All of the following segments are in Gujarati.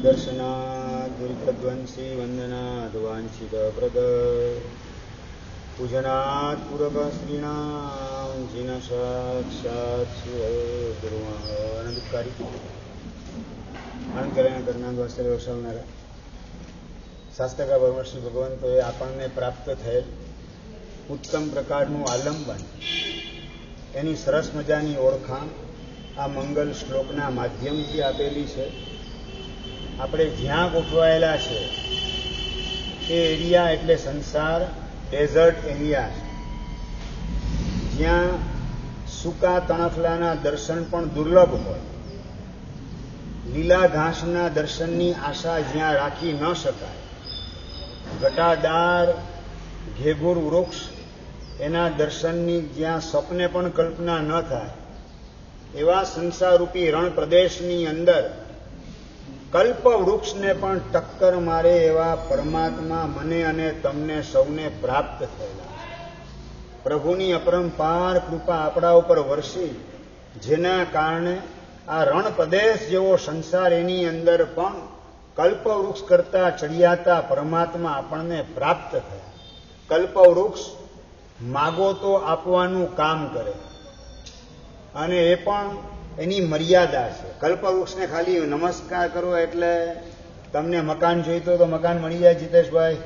दर्शनात् दुरितध्वंसी वंदनात् वाञ्छितप्रद पूजनात् पूरकः श्रीणां जिन साक्षात् शिवगुरुः आनंदकारी आनंद कल्याण करनार वास्तव्य વસાવનારા શાસ્ત્રકાર બ્રહ્મર્ષિ ભગવંતોએ આપણને પ્રાપ્ત થયેલ ઉત્તમ પ્રકારનું આલંબન એની સરસ મજાની ઓળખાણ આ મંગલ શ્લોકના માધ્યમથી આપેલી છે. આપણે જ્યાં ગોઠવાયેલા છે એ એરિયા એટલે સંસાર ડેઝર્ટ એરિયા છે, જ્યાં સૂકા તણખલાના દર્શન પણ દુર્લભ હોય, લીલા ઘાસના દર્શનની આશા જ્યાં રાખી ન શકાય, ઘટાદાર ઘેઘૂર વૃક્ષ એના દર્શનની જ્યાં સ્વપ્ને પણ કલ્પના ન થાય, એવા સંસારરૂપી રણ પ્રદેશની અંદર કલ્પ વૃક્ષને પણ ટક્કર મારે એવા પરમાત્મા મને અને તમને સૌને પ્રાપ્ત થયેલા છે. પ્રભુની અપરંપાર કૃપા આપણા ઉપર વરસી, જેના કારણે આ રણ પ્રદેશ જેવો સંસાર એની અંદર પણ કલ્પવૃક્ષ કરતા ચડિયાતા પરમાત્મા આપણને પ્રાપ્ત થયા. કલ્પવૃક્ષ માગો તો આપવાનું કામ કરે, અને એ પણ એની મર્યાદા છે. કલ્પવૃક્ષને ખાલી નમસ્કાર કરો એટલે તમને મકાન જોઈતો તો મકાન મળી જાય. જીતેશભાઈ,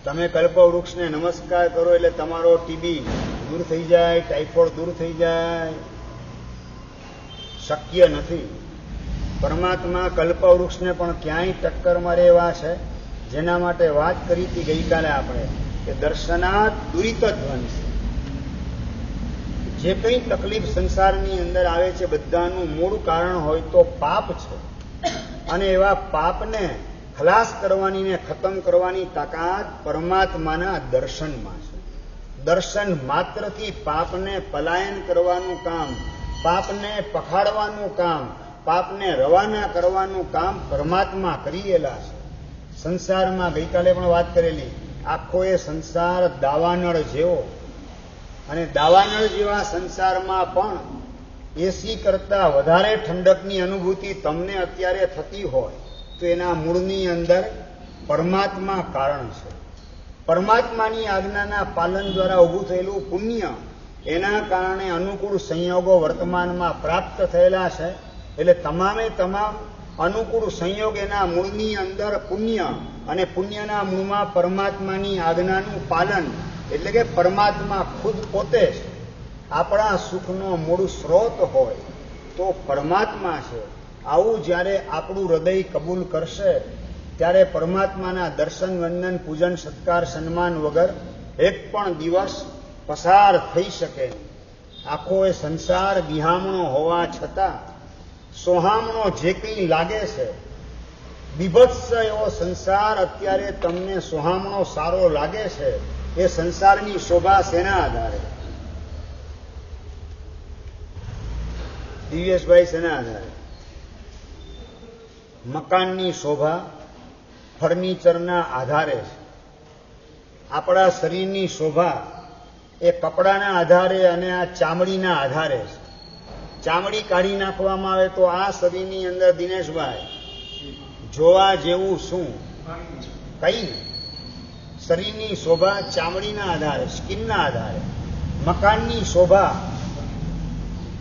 તમે કલ્પવૃક્ષને નમસ્કાર કરો એટલે તમારો ટીબી દૂર થઈ જાય, ટાઇફોઇડ દૂર થઈ જાય? શક્ય નથી. પરમાત્મા કલ્પવૃક્ષને પણ ક્યાંય ટક્કર મારે એવા છે, જેના માટે વાત કરી હતી ગઈકાલે આપણે કે દર્શનાત દુરિત ધ્વંસ. જે કંઈ તકલીફ સંસારની અંદર આવે છે બધાનું મૂળ કારણ હોય તો પાપ છે, અને એવા પાપને ખલાસ કરવાની ને ખતમ કરવાની તાકાત પરમાત્માના દર્શનમાં છે. દર્શન માત્રથી પાપને પલાયન કરવાનું કામ, પાપને પખાડવાનું કામ, પાપને રવાના કરવાનું કામ પરમાત્મા કરીએલા છે. સંસારમાં ગઈકાલે પણ વાત કરેલી, આખો એ સંસાર દાવાનળ જેવો, અને દાવાનળ જેવા સંસારમાં પણ એસી કરતા વધારે ઠંડકની અનુભૂતિ તમને અત્યારે થતી હોય તો એના મૂળની અંદર પરમાત્મા કારણ છે. પરમાત્માની આજ્ઞાના પાલન દ્વારા ઊભું થયેલું પુણ્ય, એના કારણે અનુકૂળ સંયોગો વર્તમાનમાં પ્રાપ્ત થયેલા છે. એટલે તમામે તમામ અનુકૂળ સંયોગ એના મૂળની અંદર પુણ્ય, અને પુણ્યના મૂળમાં પરમાત્માની આજ્ઞાનું પાલન, એટલે કે પરમાત્મા ખુદ પોતે છે. આપણા સુખનો મૂળ સ્ત્રોત હોય તો પરમાત્મા છે. આવું જ્યારે આપણું હૃદય કબૂલ કરશે ત્યારે પરમાત્માના દર્શન, વંદન, પૂજન, સત્કાર, સન્માન વગર એક પણ દિવસ પસાર થઈ શકે. આખો એ સંસાર બિહામણો હોવા છતાં સોહામણો જે કંઈ લાગે છે, બીભત્સ એવો સંસાર અત્યારે તમને સોહામણો સારો લાગે છે, એ સંસારની શોભા શેના આધારે? દિવ્યેશભાઈ, શેના આધારે? મકાનની શોભા ફર્નિચરના આધારે છે. આપણા શરીરની શોભા એ કપડાના આધારે અને આ ચામડીના આધારે છે. ચામડી કાઢી નાખવામાં આવે તો આ શરીરની અંદર, દિનેશભાઈ, જોવા જેવું શું? કઈ નહીં. શરીરની શોભા ચામડીના આધારે, સ્કિનના આધારે. મકાનની શોભા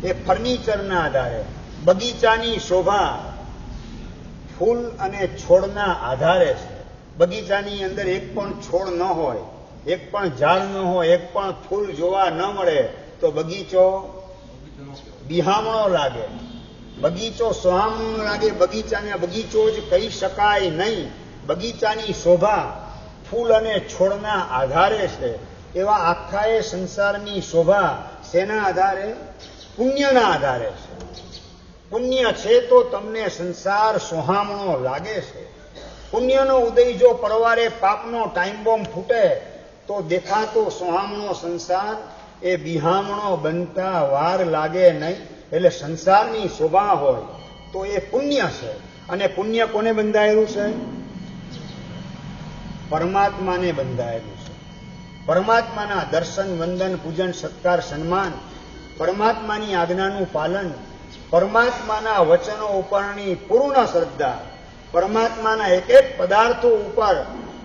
એ ફર્નિચરના આધારે. બગીચાની શોભા ફૂલ અને છોડના આધારે છે. બગીચાની અંદર એક પણ છોડ ન હોય, એક પણ ઝાડ ન હોય, એક પણ ફૂલ જોવા ન મળે તો બગીચો બિહામણો લાગે, બગીચો સોહામણો લાગે. બગીચાને બગીચો જ કહી શકાય નહીં. બગીચાની શોભા ફૂલ અને છોડના આધારે છે. એવા આખા એ સંસારની શોભા શેના આધારે? પુણ્યના આધારે છે. પુણ્ય છે તો તમને સંસાર સોહામણો લાગે છે. પુણ્યનો ઉદય જો પરવારે પાપનો ટાઈમ બોમ્બ ફૂટે તો દેખાતો સોહામણો સંસાર એ બિહામણો બનતા વાર લાગે નહીં. એટલે સંસારની શોભા હોય તો એ પુણ્ય છે. અને પુણ્ય કોને બંધાયેલું છે? પરમાત્માને બંધાયેલું છે. પરમાત્માના દર્શન, વંદન, પૂજન, સત્કાર, સન્માન, પરમાત્માની આજ્ઞાનું પાલન, પરમાત્માના વચનો ઉપરની પૂર્ણ શ્રદ્ધા, પરમાત્માના એક એક પદાર્થો ઉપર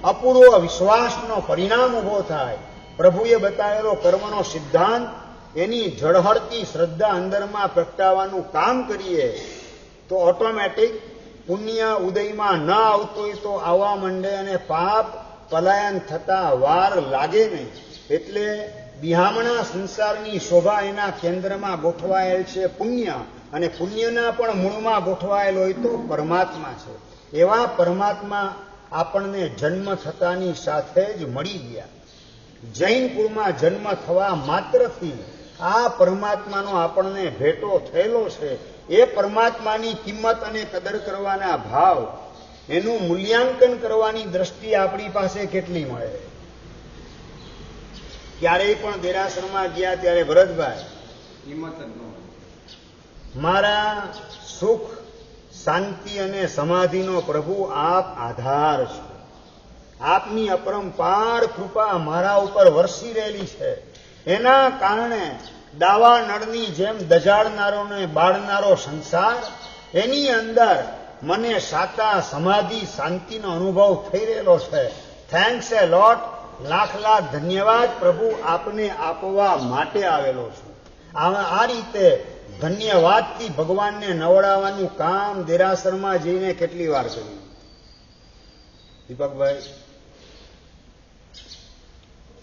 અપૂર્વ વિશ્વાસનો પરિણામ ઉભો થાય. પ્રભુએ બતાવેલો કર્મનો સિદ્ધાંત, એની ઝળહળતી શ્રદ્ધા અંદરમાં પ્રગટાવવાનું કામ કરીએ તો ઓટોમેટિક પુણ્ય ઉદયમાં ન આવતું હોય તો આવવા માંડે અને પાપ પલાયન થતા વાર લાગે નહીં. એટલે બિહામણા સંસારની શોભા એના કેન્દ્રમાં ગોઠવાયેલ છે પુણ્ય, અને પુણ્યના પણ મૂળમાં ગોઠવાયેલ હોય તો પરમાત્મા છે. એવા પરમાત્મા આપણને જન્મ થતાની સાથે જ મળી ગયા. જૈનકુળમાં જન્મ થવા માત્રથી આ પરમાત્માનો આપણને ભેટો થયેલો છે. એ પરમાત્માની કિંમત અને કદર કરવાના ભાવ, એનું મૂલ્યાંકન કરવાની દ્રષ્ટિ આપણી પાસે કેટલી મળે. ક્યારેય પણ દેરાસરમાં ગયા ત્યારે ભરતભાઈ, મારા સુખ શાંતિ અને સમાધિનો પ્રભુ આપ આધાર છે. આપની અપરંપાર કૃપા મારા ઉપર વરસી રહેલી છે. એના કારણે દાવા નળની જેમ દજાડનારો ને બાળનારો સંસાર, એની અંદર મને સાતા સમાધિ શાંતિનો અનુભવ થઈ રહેલો છે. થેન્ક્સ એ લોટ. લાખ લાખ ધન્યવાદ પ્રભુ આપને આપવા માટે આવેલો છું. આ રીતે ધન્યવાદથી ભગવાનને નવડાવવાનું કામ દેરાસરમાં જઈને કેટલી વાર કર્યું દીપકભાઈ?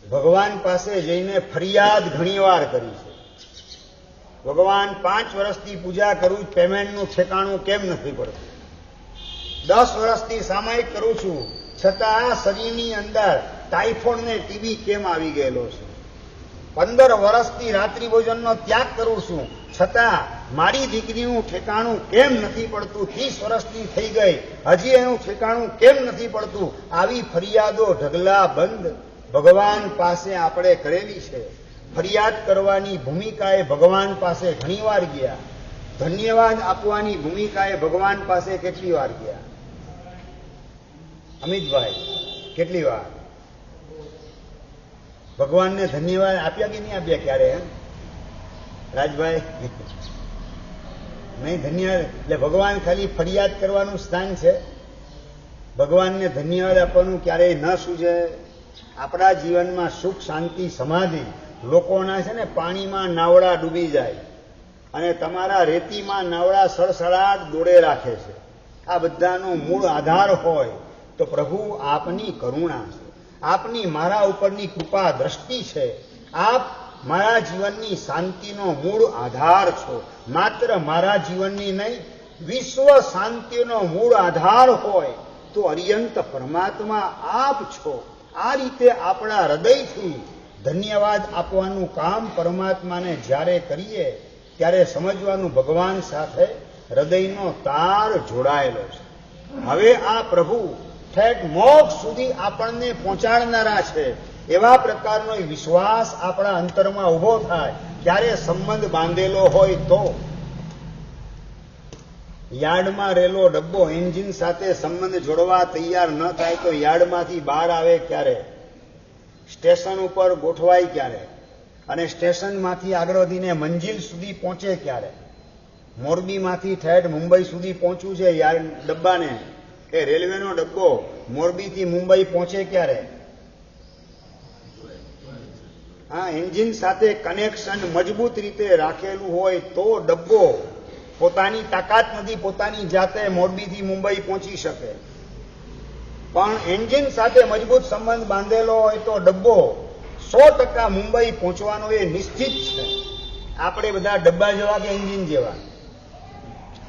ભગવાન પાસે જઈને ફરિયાદ ઘણી વાર કરી છે. ભગવાન 5 વર્ષથી પૂજા કરું, પેમેન્ટનું ઠેકાણું કેમ નથી પડતું? 10 વર્ષથી સામાયિક કરું છું, છતાં આ શરીરની અંદર ટાઇફોઇડ ને ટીબી કેમ આવી ગયેલો છે? 15 વર્ષથી રાત્રિ ભોજનનો ત્યાગ કરું છું, છતાં મારી દીકરીનું ઠેકાણું કેમ નથી પડતું? 30 વર્ષની થઈ ગઈ, હજી એનું ઠેકાણું કેમ નથી પડતું? આવી ફરિયાદો ઢગલા બંધ ભગવાન પાસે આપણે કરેલી છે. ફરિયાદ કરવાની ભૂમિકાએ ભગવાન પાસે ઘણી વાર ગયા. ધન્યવાદ આપવાની ભૂમિકાએ ભગવાન પાસે કેટલી વાર ગયા? અમિતભાઈ, કેટલી વાર ભગવાનને ધન્યવાદ આપ્યા કે નહીં આપ્યા? ક્યારે? રાજભાઈ નહીં ધન્યવાદ. એટલે ભગવાન ખાલી ફરિયાદ કરવાનું સ્થાન છે, ભગવાનને ધન્યવાદ આપવાનું ક્યારેય ન સૂજે. આપણા જીવનમાં સુખ શાંતિ સમાધિ લોકોના છે ને પાણીમાં નાવડા ડૂબી જાય અને તમારા રેતીમાં નાવડા સળસળાટ દોડે રાખે છે. આ બધાનો મૂળ આધાર હોય તો પ્રભુ આપની કરુણા છે, આપની મારા ઉપરની કૃપા દ્રષ્ટિ છે. આપ મારા જીવનની શાંતિનો મૂળ આધાર છો. માત્ર મારા જીવનની નહીં, વિશ્વ શાંતિનો મૂળ આધાર હોય તો અર્યંત પરમાત્મા આપ છો. આ રીતે આપણા હૃદયથી ધન્યવાદ આપવાનું કામ પરમાત્માને જ્યારે કરીએ ત્યારે સમજવાનું ભગવાન સાથે હૃદયનો તાર જોડાયેલો છે. હવે આ પ્રભુ ઠેઠ મોક્ષ સુધી આપણને પહોંચાડનારા છે. એવા પ્રકારનો વિશ્વાસ આપણા અંતરમાં ઉભો થાય ત્યારે સંબંધ બાંધેલો હોય તો. યાર્ડમાં રહેલો ડબ્બો એન્જિન સાથે સંબંધ જોડવા તૈયાર ન થાય તો યાર્ડમાંથી બહાર આવે ક્યારે? સ્ટેશન ઉપર ગોઠવાય ક્યારે? અને સ્ટેશનમાંથી આગળ વધીને મંજિલ સુધી પહોંચે ક્યારે? મોરબીમાંથી ઠેઠ મુંબઈ સુધી પહોંચવું છે યાર્ડ ડબ્બાને, એ રેલવેનો ડબ્બો મોરબીથી મુંબઈ પહોંચે ક્યારે? હા, એન્જિન સાથે કનેક્શન મજબૂત રીતે રાખેલું હોય તો ડબ્બો પોતાની તાકાત નથી પોતાની જાતે મોરબીથી મુંબઈ પહોંચી શકે. પણ એન્જિન સાથે મજબૂત સંબંધ બાંધેલો હોય તો ડબ્બો 100% મુંબઈ પહોંચવાનો એ નિશ્ચિત છે. આપણે બધા ડબ્બા જેવા કે એન્જિન જેવા?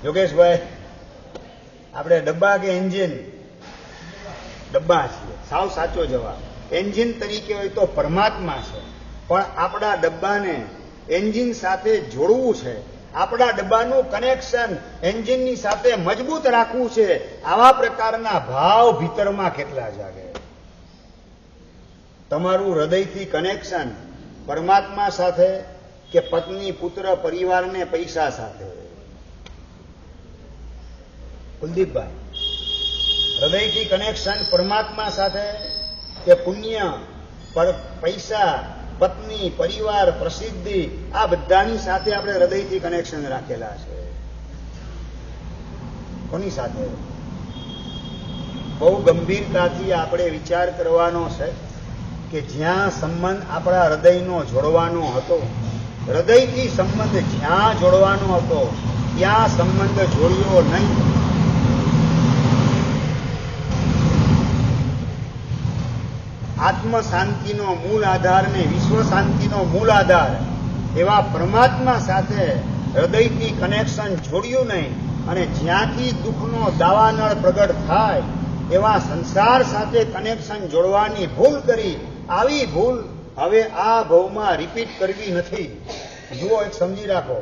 યોગેશભાઈ, આપણે ડબ્બા કે એન્જિન? ડબ્બા છીએ. સાવ સાચો જવાબ. એન્જિન તરીકે હોય તો પરમાત્મા છે, પણ આપણા ડબ્બાને એન્જિન સાથે જોડવું છે. આપણા ડબ્બાનું કનેક્શન એન્જિનની સાથે મજબૂત રાખવું છે. આવા પ્રકારના ભાવ ભીતરમાં કેટલા જાગે? તમારું હૃદયથી કનેક્શન પરમાત્મા સાથે કે પત્ની પુત્ર પરિવારને પૈસા સાથે? કુલદીપભાઈ, હૃદયથી કનેક્શન પરમાત્મા સાથે કે પુણ્ય પૈસા પત્ની પરિવાર પ્રસિદ્ધિ આ બધાની સાથે આપણે હૃદયથી કનેક્શન રાખેલા છે? કોની સાથે? બહુ ગંભીરતાથી આપણે વિચાર કરવાનો છે કે જ્યાં સંબંધ આપણા હૃદયનો જોડવાનો હતો, હૃદયથી સંબંધ જ્યાં જોડવાનો હતો ત્યાં સંબંધ જોડ્યો નહીં. આત્મ શાંતિનો મૂળ આધાર ને વિશ્વ શાંતિનો મૂળ આધાર એવા પરમાત્મા સાથે હૃદયથી કનેક્શન જોડ્યું નહીં અને જ્યાંથી દુઃખનો દાવાનળ પ્રગટ થાય એવા સંસાર સાથે કનેક્શન જોડવાની ભૂલ કરી. આવી ભૂલ હવે આ ભવમાં રિપીટ કરવી નથી. જુઓ, એક સમજી રાખો,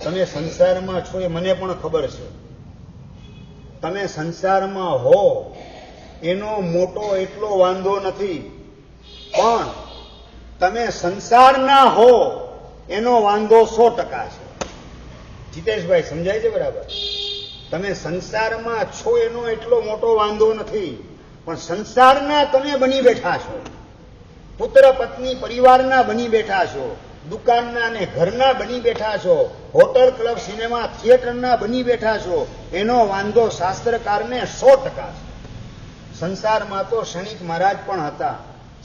તમે સંસારમાં છો એ મને પણ ખબર છે. તમે સંસારમાં હો એનો મોટો એટલો વાંધો નથી, પણ તમે સંસારના હો એનો વાંધો 100% છે. જીતેશભાઈ, સમજાય છે બરાબર? તમે સંસારમાં છો એનો એટલો મોટો વાંધો નથી, પણ સંસારના તમે બની બેઠા છો, પુત્ર પત્ની પરિવારના બની બેઠા છો, દુકાનના અને ઘરના બની બેઠા છો, હોટલ ક્લબ સિનેમા થિયેટરના બની બેઠા છો, એનો વાંધો શાસ્ત્રકારને 100% છે. સંસારમાં તો ક્ષણિક મહારાજ પણ હતા,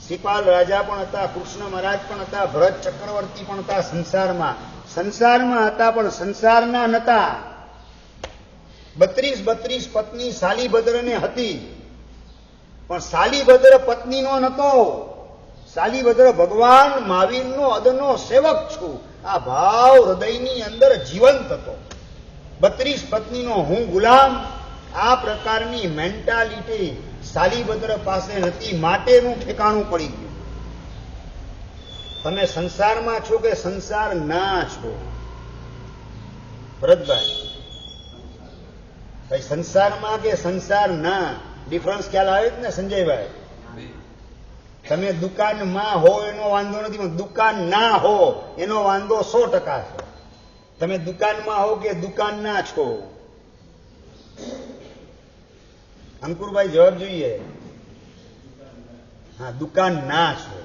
શ્રીપાલ રાજા પણ હતા, કૃષ્ણ મહારાજ પણ હતા, ભરત ચક્રવર્તી પણ હતા. સંસારમાં હતા, પણ સંસારના નતા. 32 પત્ની શાલીભદ્રને હતી, પણ શાલીભદ્ર પત્નીનો નતો. શાલીભદ્ર ભગવાન મહાવીરનો અદનો સેવક છું, આ ભાવ હૃદયની અંદર જીવંત હતો. 32 પત્નીનો હું ગુલામ, આ પ્રકારની મેન્ટાલિટી શાલીભદ્ર પાસે નથી, માટેનું ઠેકાણું પડી ગયું. તમે સંસારમાં છો કે સંસાર ના છો? ભરતભાઈ, ભાઈ, સંસારમાં કે સંસાર ના ડિફરન્સ ખ્યાલ આવે જ ને સંજયભાઈ? તમે દુકાનમાં હો એનો વાંધો નથી, પણ દુકાન ના હો એનો વાંધો 100% છે. તમે દુકાનમાં હો કે દુકાન ના છો? અંકુરભાઈ, જવાબ જોઈએ. હા, દુકાન ના છો,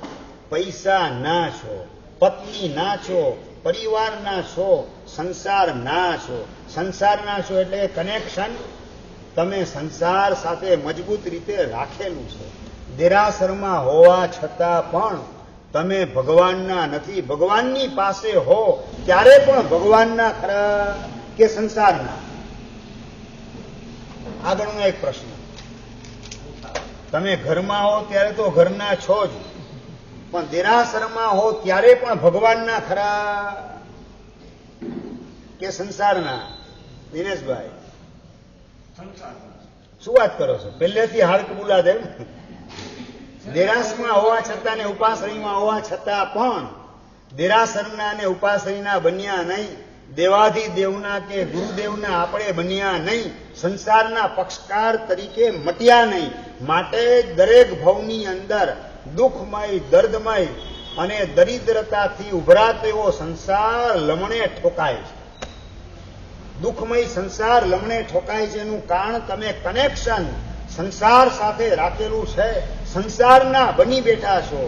પૈસા ના છો, પત્ની ના છો, પરિવાર ના છો, સંસાર ના છો. સંસાર ના છો એટલે કનેક્શન તમે સંસાર સાથે મજબૂત રીતે રાખેલું છે. દેરાસરમાં હોવા છતાં પણ તમે ભગવાનના નથી. ભગવાનની પાસે હો ત્યારે પણ ભગવાનના ખરા કે સંસારના? આગળનો એક પ્રશ્ન. તમે ઘરમાં હો ત્યારે તો ઘરના છો જ, પણ દેરાસરમાં હો ત્યારે પણ ભગવાનના ખરા કે સંસારના? દિનેશભાઈ, શું વાત કરો છો? પહેલેથી હાડક બુલા દેવ. દેરાસરમાં હોવા છતાં ને ઉપાશ્રયમાં હોવા છતાં પણ દેરાસરના અને ઉપાશ્રયના બન્યા નહીં, દેવાધિદેવના કે ગુરુદેવના આપણે બન્યા નહીં, સંસારના પક્ષકાર તરીકે મટ્યા નહીં. માટે દરેક ભવની અંદર દુઃખમય, દર્દમય અને દરિદ્રતાથી ઉભરાતો એવો સંસાર લમણે ઠોકાય છે. દુઃખમય સંસાર લમણે ઠોકાય છે એનું કારણ તમે કનેક્શન સંસાર સાથે રાખેલું છે. સંસારના બની બેઠા છો.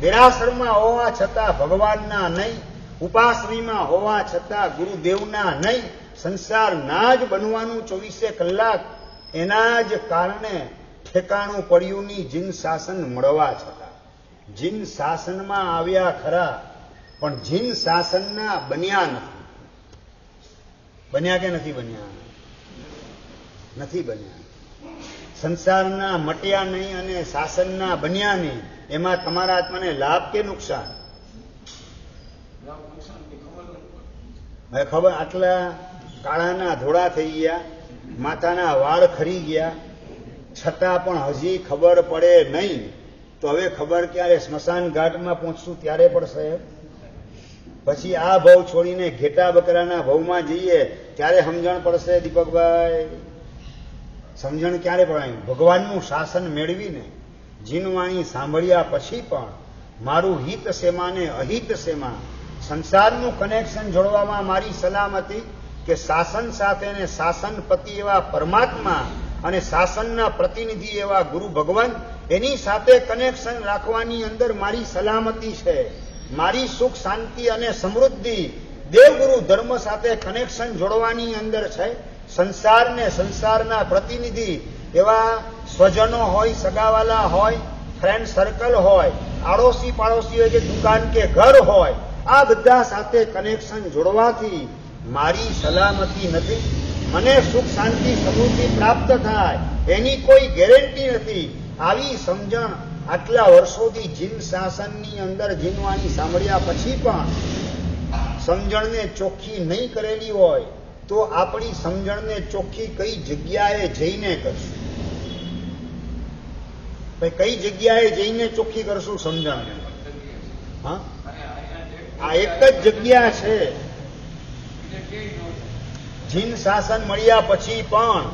દેરાસરમાં હોવા છતાં ભગવાનના નહીં, ઉપાશ્રયમાં હોવા છતાં ગુરુદેવના નહીં, સંસારના જ બનવાનું 24 કલાક. એના જ કારણે ઠેકાણું પડ્યું ની જીન શાસન મળવા છતાં. જીન શાસનમાં આવ્યા ખરા, પણ જીન શાસનના બન્યા નથી. બન્યા કે નથી બન્યા? નથી બન્યા. સંસારના મટ્યા નહીં અને શાસનના બન્યા નહીં. એમાં તમારા આત્માને લાભ કે નુકસાન? હવે ખબર, આટલા કાળાના ધોળા થઈ ગયા, માથાના વાળ ખરી ગયા, છતાં પણ હજી ખબર પડે નહીં. તો હવે ખબર ક્યારે? સ્મશાન ઘાટમાં પહોંચશું ત્યારે પડશે. પછી આ ભવ છોડીને ઘેટા બકરાના ભવમાં જઈએ ત્યારે સમજણ પડશે. દીપકભાઈ, સમજણ ક્યારે પડે? ભગવાનનું શાસન મેળવીને જીનવાણી સાંભળ્યા પછી પણ મારું હિત શેમાં ને અહિત શેમાં, સંસારનું કનેક્શન જોડવામાં મારી સલામતી કે શાસન સાથે ને શાસનપતિ એવા પરમાત્મા અને શાસનના પ્રતિનિધિ એવા ગુરુ ભગવાન, એની સાથે કનેક્શન રાખવાની અંદર મારી સલામતી છે. મારી સુખ, શાંતિ અને સમૃદ્ધિ દેવગુરુ ધર્મ સાથે કનેક્શન જોડવાની અંદર છે. સંસારને સંસારના પ્રતિનિધિ એવા સ્વજનો હોય, સગાવાલા હોય, ફ્રેન્ડ સર્કલ હોય, આડોશી પાડોશી હોય કે દુકાન કે ઘર હોય, આ બધા સાથે કનેક્શન જોડવાથી મારી સલામતી નથી, મને સુખ શાંતિ સમૃદ્ધિ પ્રાપ્ત થાય એની કોઈ ગેરંટી નથી. આવી સમજણ આટલા વર્ષોથી જીન શાસનની અંદર જીનવાણી સાંભળ્યા પછી પણ સમજણને ચોખ્ખી નહીં કરેલી હોય તો આપણી સમજણને ચોખ્ખી કઈ જગ્યાએ જઈને કરશું? કઈ જગ્યાએ જઈને ચોખ્ખી કરશું સમજણને? હા, આ એક જ જગ્યા છે. જીન શાસન મળ્યા પછી પણ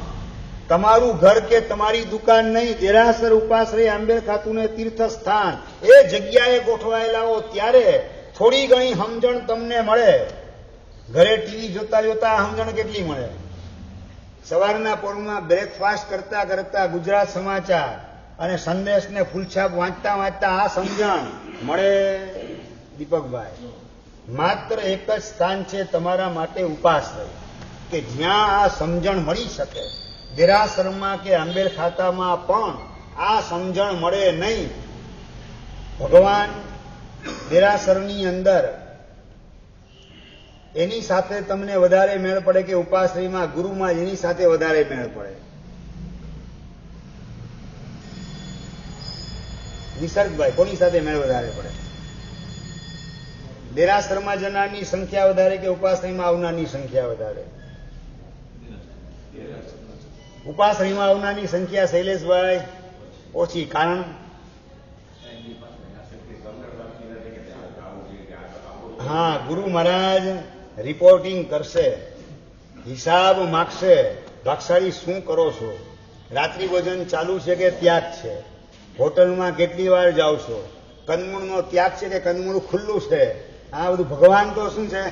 તમારું ઘર કે તમારી દુકાન નહીં, દેરાસર ઉપાશ્રય આંબેલ ખાતુને તીર્થ સ્થાન એ જગ્યાએ ગોઠવાયેલા હો ત્યારે થોડી ઘણી સમજણ તમને મળે. ઘરે ટીવી જોતા જોતા સમજણ કેટલી મળે? સવારના પોરમાં બ્રેકફાસ્ટ કરતા કરતા ગુજરાત સમાચાર અને સંદેશને ફૂલછાપ વાંચતા વાંચતા આ સમજણ મળે. દીપકભાઈ, માત્ર એક જ સ્થાન છે તમારા માટે ઉપાશ્રય કે જ્યાં આ સમજણ મળી શકે. દેરાસરમાં કે આંબેલ ખાતામાં પણ આ સમજણ મળે નહીં. ભગવાન દેરાસરની અંદર એની સાથે તમને વધારે મેળ પડે કે ઉપાશ્રયમાં ગુરુમાં એની સાથે વધારે મેળ પડે? નિસર્ગભાઈ, કોની સાથે મેળ વધારે પડે? દેરાસરમાં જનારની સંખ્યા વધારે કે ઉપાશ્રયમાં આવનારની સંખ્યા વધારે? ઉપાશ્રયમાં આવનારની સંખ્યા શૈલેષભાઈ ઓછી. કારણ? હા, ગુરુ મહારાજ રિપોર્ટિંગ કરશે, હિસાબ માગશે. ભાગશાળી શું કરો છો? રાત્રિ ભોજન ચાલુ છે કે ત્યાગ છે? હોટલમાં કેટલી વાર જાઓ છો? કંદમૂળનો ત્યાગ છે કે કંદમૂળ ખુલ્લું છે? આ બધું ભગવાન તો શું છે?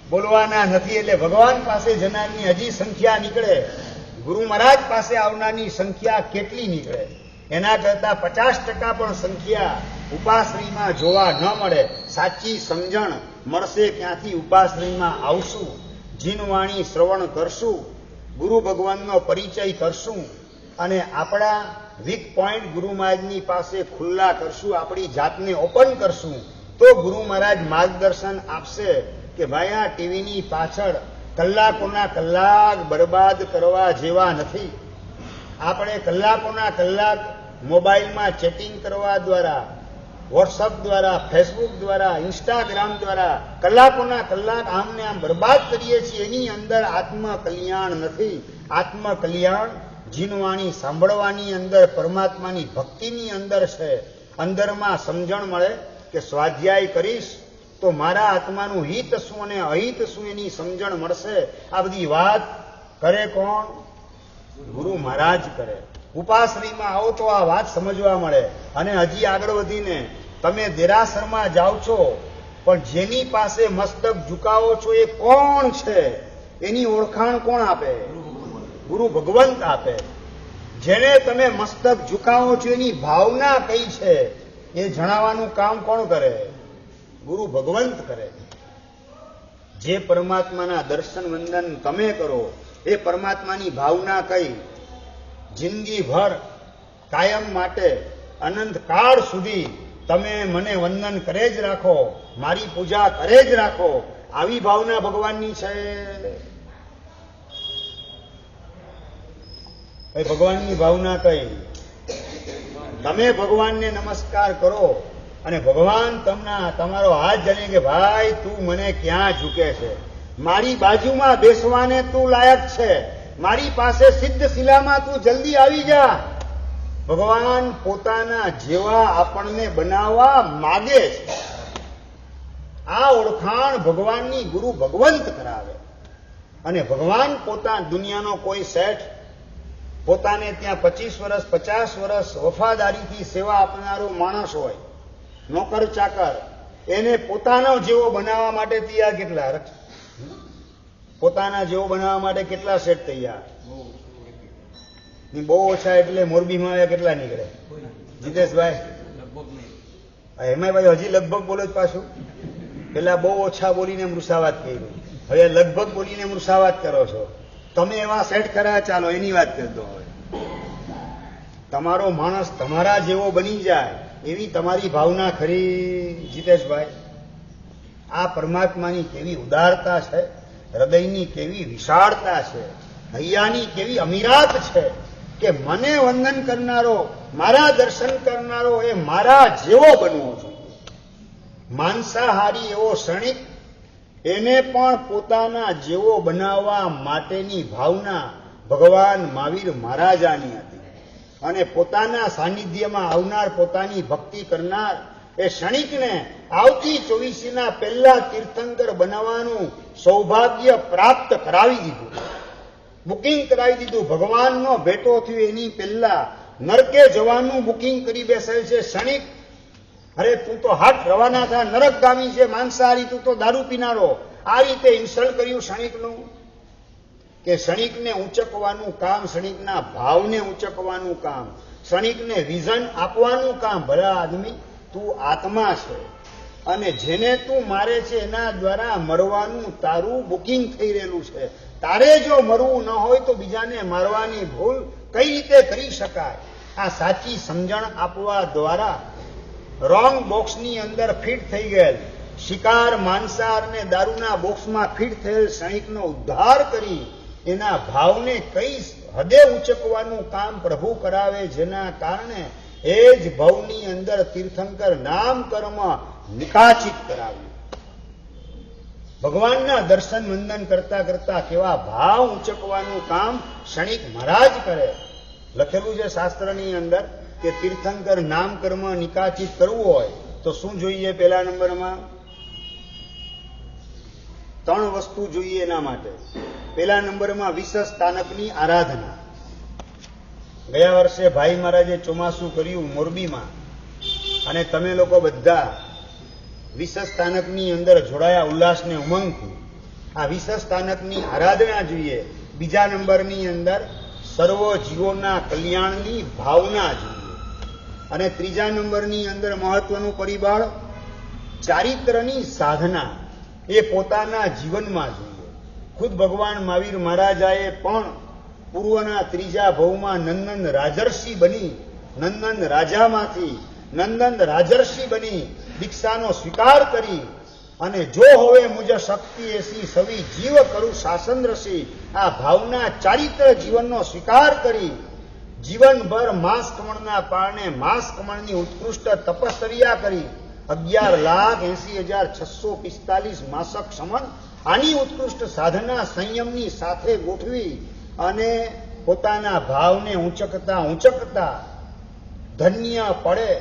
બોલવાના નથી. એટલે ભગવાન પાસે જનારની હજી સંખ્યા નીકળે, ગુરુ મહારાજ પાસે આવનારની સંખ્યા કેટલી નીકળે? એના કરતા 50% પણ સંખ્યા ઉપાશ્રયમાં જોવા ન મળે. સાચી સમજણ મળશે ક્યાંથી? ઉપાશ્રયમાં આવશું, જીનવાણી શ્રવણ કરશું, ગુરુ ભગવાનનો પરિચય કરશું અને આપણા વીક પોઈન્ટ ગુરુ મહારાજની પાસે ખુલ્લા કરશું, આપણી જાતને ઓપન કરશું તો ગુરુ મહારાજ માર્ગદર્શન આપશે કે ભાઈ આ ટીવીની પાછળ કલાકોના કલાક બરબાદ કરવા જેવા નથી. આપણે કલાકોના કલાક મોબાઈલમાં ચેટિંગ કરવા દ્વારા, વોટ્સઅપ દ્વારા, ફેસબુક દ્વારા, ઇન્સ્ટાગ્રામ દ્વારા કલાકોના કલાક આમને આમ બરબાદ કરીએ છીએ. એની અંદર આત્મકલ્યાણ નથી. આત્મકલ્યાણ જીનવાણી સાંભળવાની અંદર, પરમાત્માની ભક્તિની અંદર છે. અંદરમાં સમજણ મળે કે સ્વાધ્યાય કરીશ તો મારા આત્માનું હિત શું અને અહિત શું એની સમજણ મળશે. આ બધી વાત કરે કોણ? ગુરુ મહારાજ કરે. ઉપાશ્રયમાં આવો તો આ વાત સમજવા મળે. અને હજી આગળ વધીને તમે દેરાસરમાં જાઓ છો પણ જેની પાસે મસ્તક ઝુકાવો છો એ કોણ છે? એની ઓળખાણ કોણ આપે? ગુરુ ભગવંત આપે. જેને તમે મસ્તક ઝુકાવો છો એની ભાવના કઈ છે એ જણાવવાનું કામ કોણ કરે? ગુરુ ભગવંત કરે. જે પરમાત્માના દર્શન વંદન તમે કરો એ પરમાત્માની ભાવના કઈ? જિંદગીભર કાયમ માટે અનંત કાળ સુધી તમે મને વંદન કરે જ રાખો, મારી પૂજા કરે જ રાખો, આવી ભાવના ભગવાનની છે. ભગવાનની ભાવના કઈ? તમે ભગવાનને નમસ્કાર કરો અને ભગવાન તમારો હાથ જણે કે ભાઈ તું મને ક્યાં ઝૂકે છે, મારી બાજુમાં બેસવાને તું લાયક છે, મારી પાસે સિદ્ધ શિલામાં તું જલ્દી આવી જા. ભગવાન પોતાના જેવા આપણને બનાવવા માગે છે. આ ઓળખાણ ભગવાનની ગુરુ ભગવંત કરાવે. અને ભગવાન પોતાના દુનિયાનો કોઈ શેઠ પોતાને ત્યાં 25 વર્ષ 50 વર્ષ વફાદારીથી સેવા આપનારો માણસ હોય, નોકર ચાકર, એને પોતાનો જેવો બનાવવા માટે તૈયાર કેટલા? પોતાના જેવો બનાવવા માટે કેટલા સેટ તૈયાર? બહુ ઓછા. એટલે મોરબીમાં આવ્યા કેટલા નીકળે? જીતેશભાઈ, એમાં ભાઈ હજી લગભગ બોલો જ પાછું. પેલા બહુ ઓછા બોલીને મૃષાવાત કર્યું, હવે લગભગ બોલીને મૃષાવાત કરો છો. તમે એવા સેટ કર્યા, ચાલો એની વાત કરી દો. હવે તમારો માણસ તમારા જેવો બની જાય એવી તમારી ભાવના ખરી જીતેશભાઈ? આ પરમાત્માની કેવી ઉદારતા છે, હૃદયની કેવી વિશાળતા છે, હૈયાની કેવી અમીરાત છે કે મને વંદન કરનારો, મારા દર્શન કરનારો એ મારા જેવો બનવો જોઈએ. માંસાહારી એવો ક્ષણિક એને પણ પોતાના જેવો બનાવવા માટેની ભાવના ભગવાન મહાવીર મહારાજાની હતી. અને પોતાના સાનિધ્યમાં આવનાર, પોતાની ભક્તિ કરનાર એ ક્ષણિકને આવતી 24ના પહેલા તીર્થંકર બનાવવાનું સૌભાગ્ય પ્રાપ્ત કરાવી દીધું, બુકિંગ કરાવી દીધું. ભગવાનનો ભેટો થયો એની પહેલા નરકે જવાનું બુકિંગ કરી બેસે છે ક્ષણિક. અરે તું તો હાટ રવાના થા, નરકગામી છે, માંસાહારી, તું તો દારૂ પીનારો. આ રીતે ઇન્સલ્ટ કર્યું ક્ષણિકનું કે ક્ષણિકને ઊંચકવાનું કામ, ક્ષણિકના ભાવને ઊંચકવાનું કામ, ક્ષણિકને વિઝન આપવાનું કામ. ભલા આદમી, તું આત્મા છે અને જેને તું મારે છે એના દ્વારા મરવાનું તારું બુકિંગ થઈ રહેલું છે. તારે જો મરવું ન હોય તો બીજાને મારવાની ભૂલ કઈ રીતે કરી શકાય? આ સાચી સમજણ આપવા દ્વારા રોંગ બોક્સની અંદર ફિટ થઈ ગયેલ શિકાર, માંસાહાર ને દારૂના બોક્સમાં ફિટ થયેલ ક્ષણિકનો ઉદ્ધાર કરી એના ભાવને કઈ હદે ઊંચકવાનું કામ પ્રભુ કરાવે, જેના કારણે એ જ ભવની અંદર તીર્થંકર નામ કર્મ નિકાચિત કરાવ્યું. ભગવાનના દર્શન વંદન કરતા કરતા કેવા ભાવ ઊંચકવાનું કામ ક્ષણિક મહારાજ કરે. લખેલું છે શાસ્ત્રની અંદર કે તીર્થંકર નામ કર્મ નિકાચિત કરવું હોય તો શું જોઈએ? પહેલા નંબરમાં 3 વસ્તુ જોઈએ એના માટે. પહેલા નંબરમાં વિશેષ સ્થાનકની આરાધના. ગયા વર્ષે ભાઈ મહારાજે ચોમાસું કર્યું મોરબીમાં અને તમે લોકો બધા વિશેષ સ્થાનકની અંદર જોડાયા ઉલ્લાસને ઉમંગથી. આ વિશેષ સ્થાનકની આરાધના જોઈએ. બીજા નંબરની અંદર સર્વ જીવોના કલ્યાણની ભાવના જોઈએ. અને ત્રીજા નંબરની અંદર મહત્વનું પરિબળ ચારિત્રની સાધના, એ પોતાના જીવનમાં જોઈએ. ખુદ ભગવાન મહાવીર મહારાજાએ પણ પૂર્વના ત્રીજા ભવમાં નંદન રાજર્ષિ બની, નંદન રાજામાંથી નંદન રાજર્ષિ બની દીક્ષાનો સ્વીકાર કરી અને જો હવે મુજ શક્તિ એસી સવી જીવ કરું શાસન રસી, આ ભાવના ચારિત્ર જીવનનો સ્વીકાર કરી જીવનભર માંસ કમળના પારણે માંસ કમળની ઉત્કૃષ્ટ તપશ્ચર્યા કરી 11,80,645 માસક સમન આની ઉત્કૃષ્ટ સાધના સંયમની સાથે ગોઠવી અને પોતાના ભાવને ઊંચકતા ઊંચકતા ધન્ય પડે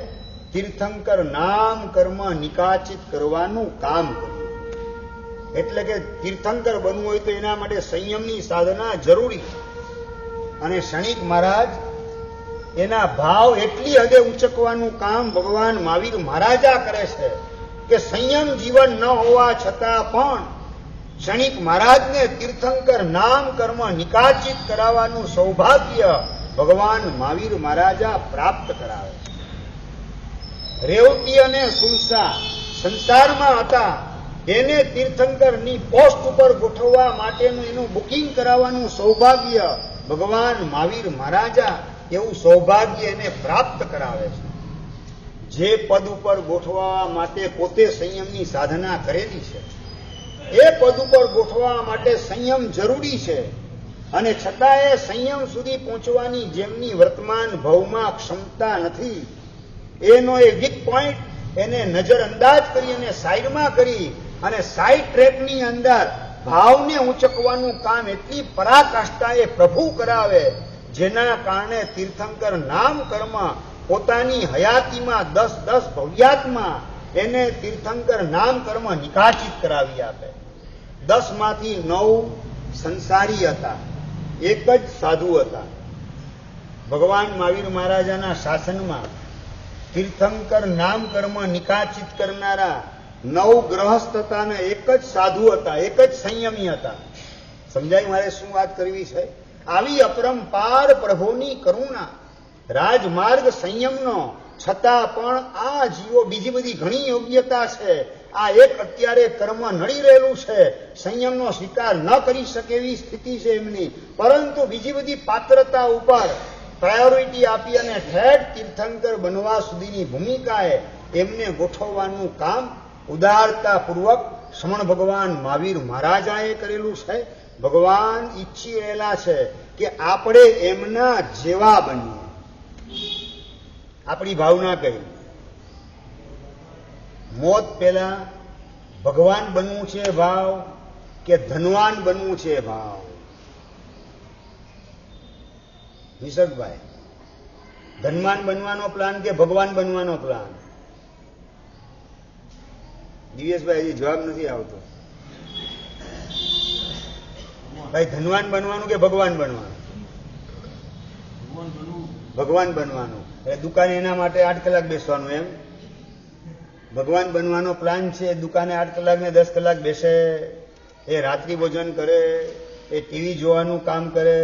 તીર્થંકર નામ કર્મ નિકાચિત કરવાનું કામ કર્યું. એટલે કે તીર્થંકર બનવું હોય તો એના માટે સંયમની સાધના જરૂરી. અને ક્ષણિક મહારાજ એના ભાવ એટલી હદે ઊંચકવાનું કામ ભગવાન મહાવીર મહારાજા કરે છે કે સંયમ જીવન ન હોવા છતાં પણ ક્ષણિક મહારાજને તીર્થંકર નામ કર્મ નિકાચિત કરાવવાનું સૌભાગ્ય ભગવાન મહાવીર મહારાજા પ્રાપ્ત કરાવે છે. રેવતી અને સુમસા સંસારમાં હતા, એને તીર્થંકરની પોસ્ટ ઉપર ગોઠવવા માટેનું એનું બુકિંગ કરાવવાનું સૌભાગ્ય ભગવાન મહાવીર મહારાજા એવું સૌભાગ્ય એને પ્રાપ્ત કરાવે છે. જે પદ ઉપર ગોઠવવા માટે પોતે સંયમની સાધના કરેલી છે, એ પદ ઉપર ગોઠવવા માટે સંયમ જરૂરી છે. અને છતાં એ સંયમ સુધી પહોંચવાની જેમની વર્તમાન ભવમાં ક્ષમતા નથી, એનો એ વીક પોઈન્ટ એને નજરઅંદાજ કરી અને સાઈડમાં કરી અને સાઈડ ટ્રેકની અંદર ભાવને ઊંચકવાનું કામ એટલી પરાકાષ્ઠાએ પ્રભુ કરાવે, જેના કારણે તીર્થંકર નામ કર્મ પોતાની હયાતીમાં 10 ભવ્યાત્મા એને તીર્થંકર નામ કર્મ નિકાચિત કરાવી આપે. 10 માંથી 9 સંસારી હતા, એક જ સાધુ હતા. ભગવાન મહાવીર મહારાજાના શાસનમાં તીર્થંકર નામ કર્મ નિકાચિત કરનારા 9 ગ્રહસ્થ હતા ને એક જ સાધુ હતા, એક જ સંયમી હતા. સમજાય મારે શું વાત કરવી છે? આવી અપરંપાર પ્રભુની કરુણા, રાજમાર્ગ સંયમનો, છતાં પણ આ જીવો બીજી બધી ઘણી યોગ્યતા છે, આ એક અત્યારે કર્મ નડી રહેલું છે, સંયમનો સ્વીકાર ન કરી શકે એવી સ્થિતિ છે એમની, પરંતુ બીજી બધી પાત્રતા ઉપર પ્રાયોરિટી આપી અને ઠેઠ તીર્થંકર બનવા સુધીની ભૂમિકાએ એમને ગોઠવવાનું કામ ઉદારતાપૂર્વક શ્રમણ ભગવાન મહાવીર મહારાજાએ કરેલું છે. ભગવાન ઈચ્છી રહેલા છે કે આપણે એમના જેવા બનીએ. આપણી ભાવના કઈ? મોત પહેલા ભગવાન બનવું છે ભાવ કે ધનવાન બનવું છે ભાવ? નિસર્ગભાઈ, ધનવાન બનવાનો પ્લાન કે ભગવાન બનવાનો પ્લાન? દિવેશભાઈ હજી જવાબ નથી આવતો. ભાઈ, ધનવાન બનવાનું કે ભગવાન બનવાનું? ભગવાન બનવાનું. એટલે દુકાને એના માટે 8 કલાક બેસવાનું એમ? ભગવાન બનવાનો પ્લાન છે. દુકાને 8 કલાક ને 10 કલાક બેસે, એ રાત્રિ ભોજન કરે, એ ટીવી જોવાનું કામ કરે,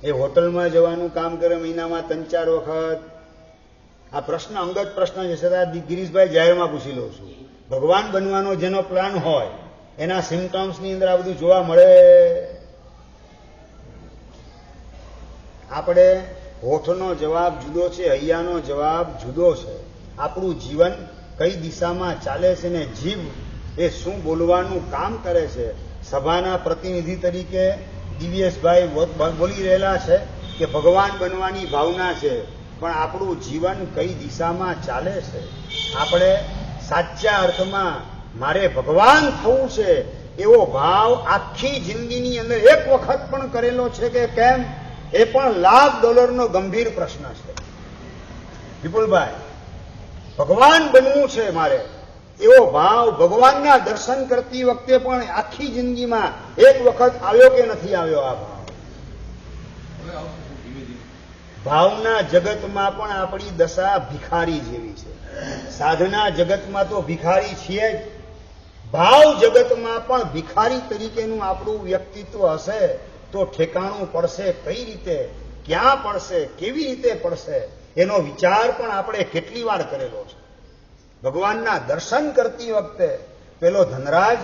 એ હોટલમાં જવાનું કામ કરે મહિનામાં 3-4 વખત. આ પ્રશ્ન અંગત પ્રશ્ન છે, છતાં ગિરીશભાઈ જાહેરમાં પૂછી લઉં છું. ભગવાન બનવાનો જેનો પ્લાન હોય એના સિમ્ટમ્સની અંદર આ બધું જોવા મળે? આપણે હોઠનો જવાબ જુદો છે, હૈયાનો જવાબ જુદો છે. આપણું જીવન કઈ દિશામાં ચાલે છે ને જીવ એ શું બોલવાનું કામ કરે છે. સભાના પ્રતિનિધિ તરીકે દિવ્યેશભાઈ બોલી રહેલા છે કે ભગવાન બનવાની ભાવના છે, પણ આપણું જીવન કઈ દિશામાં ચાલે છે? આપણે સાચા અર્થમાં મારે ભગવાન થવું છે એવો ભાવ આખી જિંદગીની અંદર એક વખત પણ કરેલો છે કે કેમ? એ પણ $1,00,000 ગંભીર પ્રશ્ન છે. વિપુલભાઈ, ભગવાન બનવું છે મારે એવો ભાવ ભગવાનના દર્શન કરતી વખતે પણ આખી જિંદગીમાં એક વખત આવ્યો કે નથી આવ્યો? આ ભાવ ભાવના જગતમાં પણ આપણી દશા ભિખારી જેવી છે. સાધના જગતમાં તો ભિખારી છીએ જ, ભાવ જગતમાં પણ ભિખારી તરીકેનું આપણું વ્યક્તિત્વ હશે તો ઠેકાણું પડશે કઈ રીતે, ક્યાં પડશે, કેવી રીતે પડશે, એનો વિચાર પણ આપણે કેટલી વાર કરેલો છે. ભગવાનના દર્શન કરતી વખતે પેલો ધનરાજ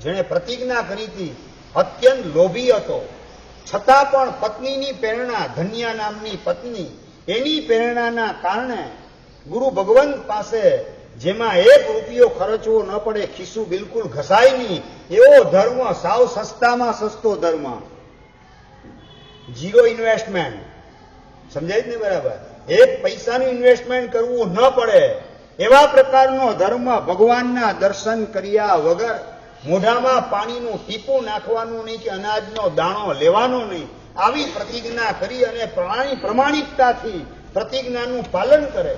જેણે પ્રતિજ્ઞા કરી હતી, અત્યંત લોભી હતો, છતાં પણ પત્નીની પ્રેરણા, ધન્યા નામની પત્ની, એની પ્રેરણાના કારણે ગુરુ ભગવંત પાસે જેમાં 1 રૂપિયો ખર્ચવો ન પડે, ખિસ્સું બિલકુલ ઘસાય નહીં એવો ધર્મ, સાવ સસ્તામાં સસ્તો ધર્મ, 0 ઇન્વેસ્ટમેન્ટ. સમજાય જ ને બરાબર? 1 પૈસાનું ઇન્વેસ્ટમેન્ટ કરવું ન પડે એવા પ્રકારનો ધર્મ, ભગવાનના દર્શન કર્યા વગર મોઢામાં પાણીનું ટીપું નાખવાનું નહીં કે અનાજનો દાણો લેવાનો નહીં, આવી પ્રતિજ્ઞા કરી અને પ્રમાણિકતાથી પ્રતિજ્ઞાનું પાલન કરે.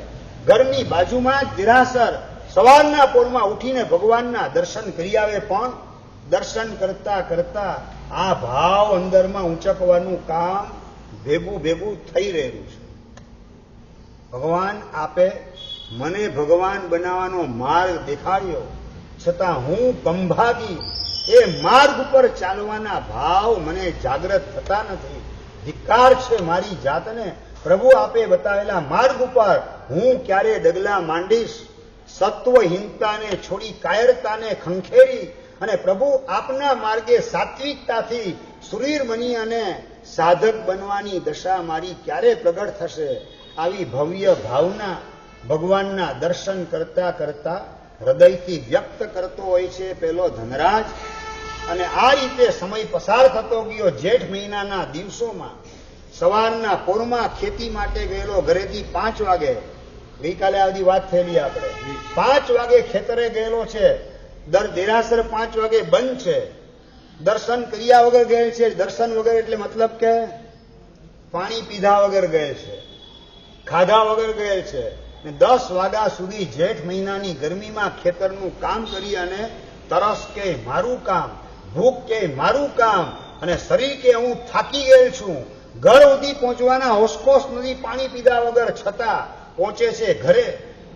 ઘરની બાજુમાં જ દેરાસર સવારના પોરમાં ઉઠીને ભગવાનના દર્શન કરી આવે, પણ દર્શન કરતા કરતા આ ભાવ અંદરમાં ઊંચકવાનું કામ ભેગું થઈ રહેલું છે. ભગવાન આપે મને ભગવાન બનાવવાનો માર્ગ દેખાડ્યો, છતાં હું કંભાગી એ માર્ગ ઉપર ચાલવાના ભાવ મને જાગૃત થતા નથી. ધિક્કાર છે મારી જાતને. પ્રભુ આપે બતાવેલા માર્ગ ઉપર હું ક્યારે ડગલા માંડીશ? સત્વહીનતાને છોડી કાયરતાને ખંખેરી અને પ્રભુ આપના માર્ગે સાત્વિકતાથી સુરીર બની અને સાધક બનવાની દશા મારી ક્યારે પ્રગટ થશે? આવી ભવ્ય ભાવના ભગવાનના દર્શન કરતા કરતા હૃદયથી વ્યક્ત કરતો હોય છે પેલો ધનરાજ. અને આ રીતે સમય પસાર થતો ગયો. જેઠ મહિનાના દિવસોમાં સવારના પોરમાં ખેતી માટે ગયેલો, ઘરેથી 5 વાગે, ગઈકાલે આ બધી વાત થયેલી આપણે, 5 વાગે ખેતરે ગયેલો છે. દેરાસર 5 વાગે બંધ છે. દર્શન કર્યા વગર ગયેલ છે. દર્શન વગર એટલે મતલબ કે પાણી પીધા વગર ગયેલ છે, ખાધા વગર ગયેલ છે. 10 વાગ્યા સુધી જેઠ મહિનાની ગરમીમાં ખેતરનું કામ કરી અને તરસ કે મારું કામ, ભૂખ કે મારું કામ, અને શરીર કે હું થાકી ગયેલ છું, ઘર સુધી પહોંચવાના હોશકોશ નથી પાણી પીધા વગર, છતાં પહોંચે છે ઘરે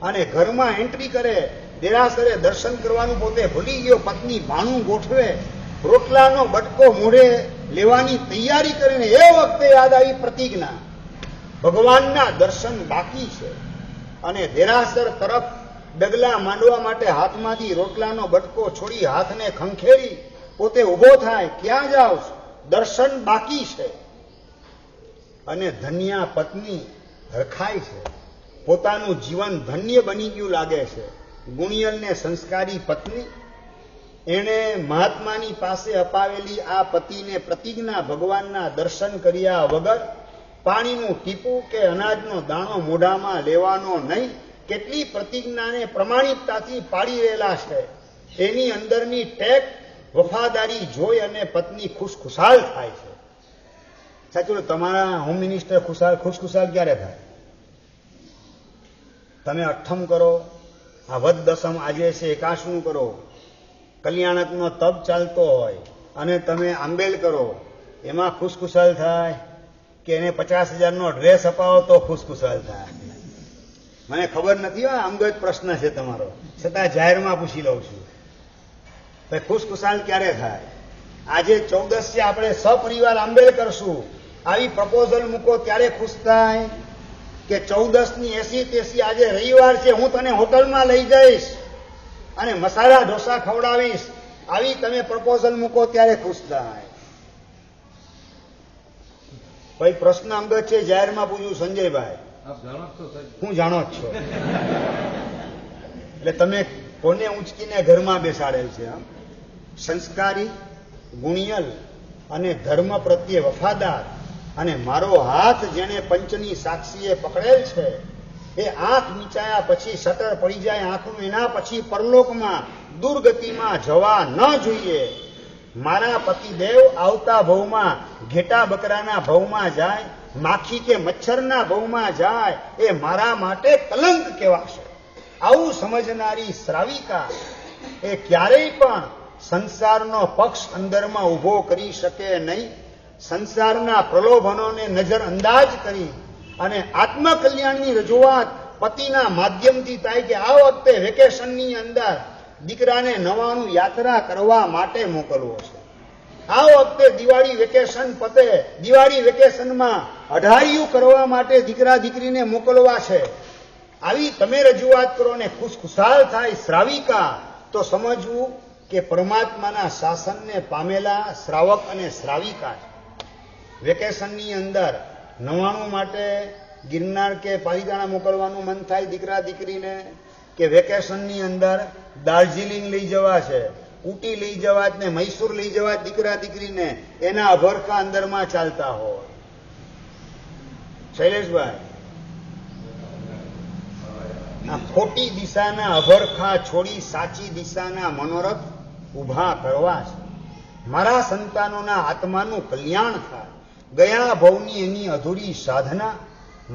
અને ઘરમાં એન્ટ્રી કરે. દેરાસરે દર્શન કરવાનું પોતે ભૂલી ગયો. પત્ની ભાણું ગોઠવે, રોટલાનો બટકો મોઢે લેવાની તૈયારી કરીને એ વખતે યાદ આવી પ્રતિજ્ઞા, ભગવાનના દર્શન બાકી છે. અને દેરાસર તરફ ડગલા માંડવા માટે હાથમાંથી રોટલાનો બટકો છોડી હાથને ખંખેરી પોતે ઊભો થાય, ક્યાં જાવ છો? દર્શન બાકી છે. અને ધન્યા પત્ની હરખાય છે, પોતાનું જીવન ધન્ય બની ગયું લાગે છે. ગુણિયલને સંસ્કારી પત્ની, એણે મહાત્માની પાસે અપાવેલી આ પતિને પ્રતિજ્ઞા ભગવાનના દર્શન કર્યા વગર પાણીનું ટીપું કે અનાજનો દાણો મોઢામાં લેવાનો નહીં, કેટલી પ્રતિજ્ઞાને પ્રમાણિકતાથી પાડી રહેલા છે. એની અંદરની ટેક વફાદારી જોઈ અને પત્ની ખુશખુશાલ થાય છે. સાચું, તમારા હોમ મિનિસ્ટર ખુશખુશાલ ક્યારે થાય? તમે અઠ્ઠમ કરો, આ વદ દસમ આજે છે એકાશનું કરો, કલ્યાણકનો તપ ચાલતો હોય અને તમે આંબેલ કરો, એમાં ખુશખુશાલ થાય કે એને 50,000નો ડ્રેસ અપાવો તો ખુશખુશાલ થાય? મને ખબર નથી. અંગત પ્રશ્ન છે તમારો, છતાં જાહેરમાં પૂછી લઉં છું. ભાઈ ખુશખુશાલ ક્યારે થાય? આજે 14 છે, આપણે સપરિવાર આંબેલ કરશું, આવી પ્રપોઝલ મૂકો ત્યારે ખુશ થાય કે 14ની 80 આજે રવિવાર છે, હું તને હોટલમાં લઈ જઈશ અને મસાલા ઢોસા ખવડાવીશ, આવી તમે પ્રપોઝલ મૂકો ત્યારે ખુશ થાય? ભાઈ પ્રશ્ન અંગત છે, જાહેરમાં પૂછ્યું. સંજયભાઈ, હું જાણો જ છો, એટલે તમે કોને ઉંચકીને ઘરમાં બેસાડેલ છે? સંસ્કારી, ગુણિયલ અને ધર્મ પ્રત્યે વફાદાર, અને મારો હાથ જેને પંચની સાક્ષીએ પકડેલ છે, એ આંખ મીચાયા પછી શટર પડી જાય આંખનું, એના પછી પરલોકમાં દુર્ગતિમાં જવા ન જોઈએ. મારા પતિદેવ આવતા ભવમાં ઘેટા બકરાના ભવમાં જાય, માખી કે મચ્છરના ભવમાં જાય, એ મારા માટે કલંક કહેવાશે. આવું સમજનારી શ્રાવિકા એ ક્યારેય પણ સંસારનો પક્ષ અંદરમાં ઊભો કરી શકે નહીં. સંસારના પ્રલોભનોને નજર અંદાજ કરી અને આત્મકલ્યાણની રજૂઆત પતિના માધ્યમથી થાય કે આ વખતે વેકેશનની અંદર દીકરાને નવાણું યાત્રા કરવા માટે મોકલવો છે. આ વખતે દિવાળી વેકેશન પતે, દિવાળી વેકેશનમાં અઢારિયું કરવા માટે દીકરા દીકરીને મોકલવા છે. આવી તમે રજૂઆત કરો ને ખુશખુશાલ થાય શ્રાવિકા, તો સમજવું કે પરમાત્માના શાસનને પામેલા શ્રાવક અને શ્રાવિકા છે. વેકેશનની અંદર નવાણું માટે ગિરનાર કે પાલિતાણા મોકલવાનું મન થાય દીકરા દીકરીને, કે વેકેશનની અંદર દાર્જિલિંગ લઈ જવા છે, ઉટી લઈ જવા ને મૈસૂર લઈ જવા દીકરા દીકરીને, એના અભરખા અંદરમાં ચાલતા હોય. શૈલેષભાઈ, આ ખોટી દિશાના અભરખા છોડી સાચી દિશાના મનોરથ ઉભા કરવા છે. મારા સંતાનોના આત્માનું કલ્યાણ થાય, ગયા ભવની એની અધૂરી સાધના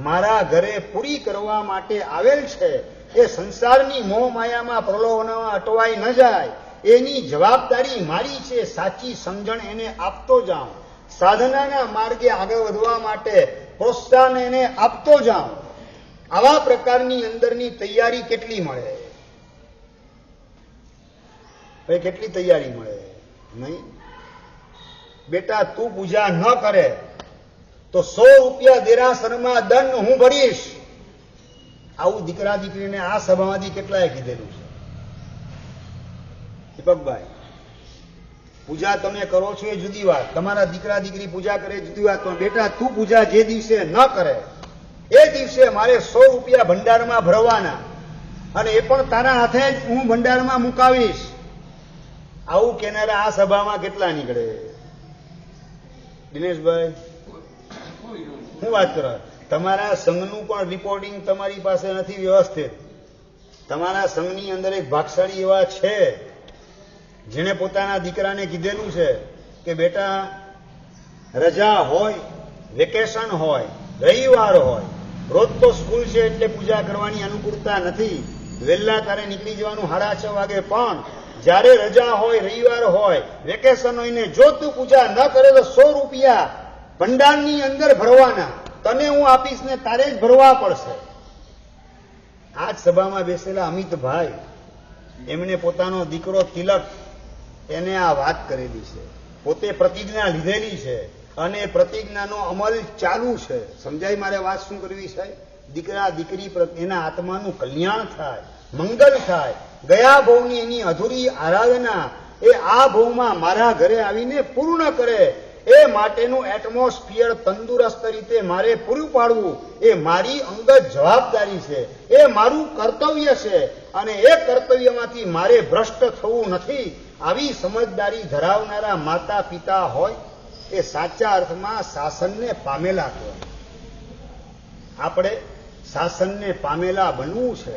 મારા ઘરે પૂરી કરવા માટે આવેલ છે. એ સંસારની મોહ માયામાં પ્રલોભનમાં અટવાઈ ન જાય, એની જવાબદારી મારી છે. સાચી સમજણ એને આપતો જાઉં, સાધનાના માર્ગે આગળ વધવા માટે પ્રોત્સાહન એને આપતો જાઉં. આવા પ્રકારની અંદરની તૈયારી કેટલી મળે? ભાઈ કેટલી તૈયારી મળે? નહીં. બેટા તું પૂજા ન કરે તો 100 રૂપિયા દેરાસરમાં દંડ હું ભરીશ. આવું દીકરા દીકરીને આ સભામાંથી કેટલાએ કીધેલું છે? દીપકભાઈ, પૂજા તમે કરો છો એ જુદી વાત, તમારા દીકરા દીકરી પૂજા કરે જુદી વાત, પણ બેટા તું પૂજા જે દિવસે ન કરે એ દિવસે મારે 100 રૂપિયા ભંડારમાં ભરવાના, અને એ પણ તારા હાથે જ હું ભંડારમાં મુકાવીશ. આવું કેનારા આ સભામાં કેટલા નીકળે? દિનેશભાઈ, શું વાત કરો? તમારા સંઘનું પણ રિપોર્ટિંગ તમારી પાસે નથી વ્યવસ્થિત. તમારા સંઘની અંદર એક ભાગશાળી એવા છે જેને પોતાના દીકરાને કીધેલું છે કે બેટા રજા હોય, વેકેશન હોય, રવિવાર હોય, રોજ તો સ્કૂલ છે એટલે પૂજા કરવાની અનુકૂળતા નથી, વહેલા તારે નીકળી જવાનું 6:30 વાગે, પણ જ્યારે રજા હોય, રવિવાર હોય, વેકેશન હોય ને જો તું પૂજા ન કરે તો 100 રૂપિયા ભંડારની અંદર ભરવાના, તને હું આપીશ ને તારે જ ભરવા પડશે. આ જ સભામાં બેસેલા અમિતભાઈ, એમને પોતાનો દીકરો તિલક એને આ વાત કરેલી છે, પોતે પ્રતિજ્ઞા લીધેલી છે અને પ્રતિજ્ઞાનો અમલ ચાલુ છે. સમજાય મારે વાત શું કરવી છે? દીકરા દીકરી એના આત્માનું કલ્યાણ થાય, મંગલ થાય, ગયા ભવની એની અધૂરી આરાધના એ આ ભવમાં મારા ઘરે આવીને પૂર્ણ કરે, એ માટેનું એટમોસ્ફિયર તંદુરસ્ત રીતે મારે પૂરું પાડવું એ મારી અંગત જવાબદારી છે, એ મારું કર્તવ્ય છે, અને એ કર્તવ્યમાંથી મારે ભ્રષ્ટ થવું નથી. આવી સમજદારી ધરાવનારા માતા પિતા હોય એ સાચા અર્થમાં શાસનને પામેલા કહેવાય. આપણે શાસનને પામેલા બનવું છે.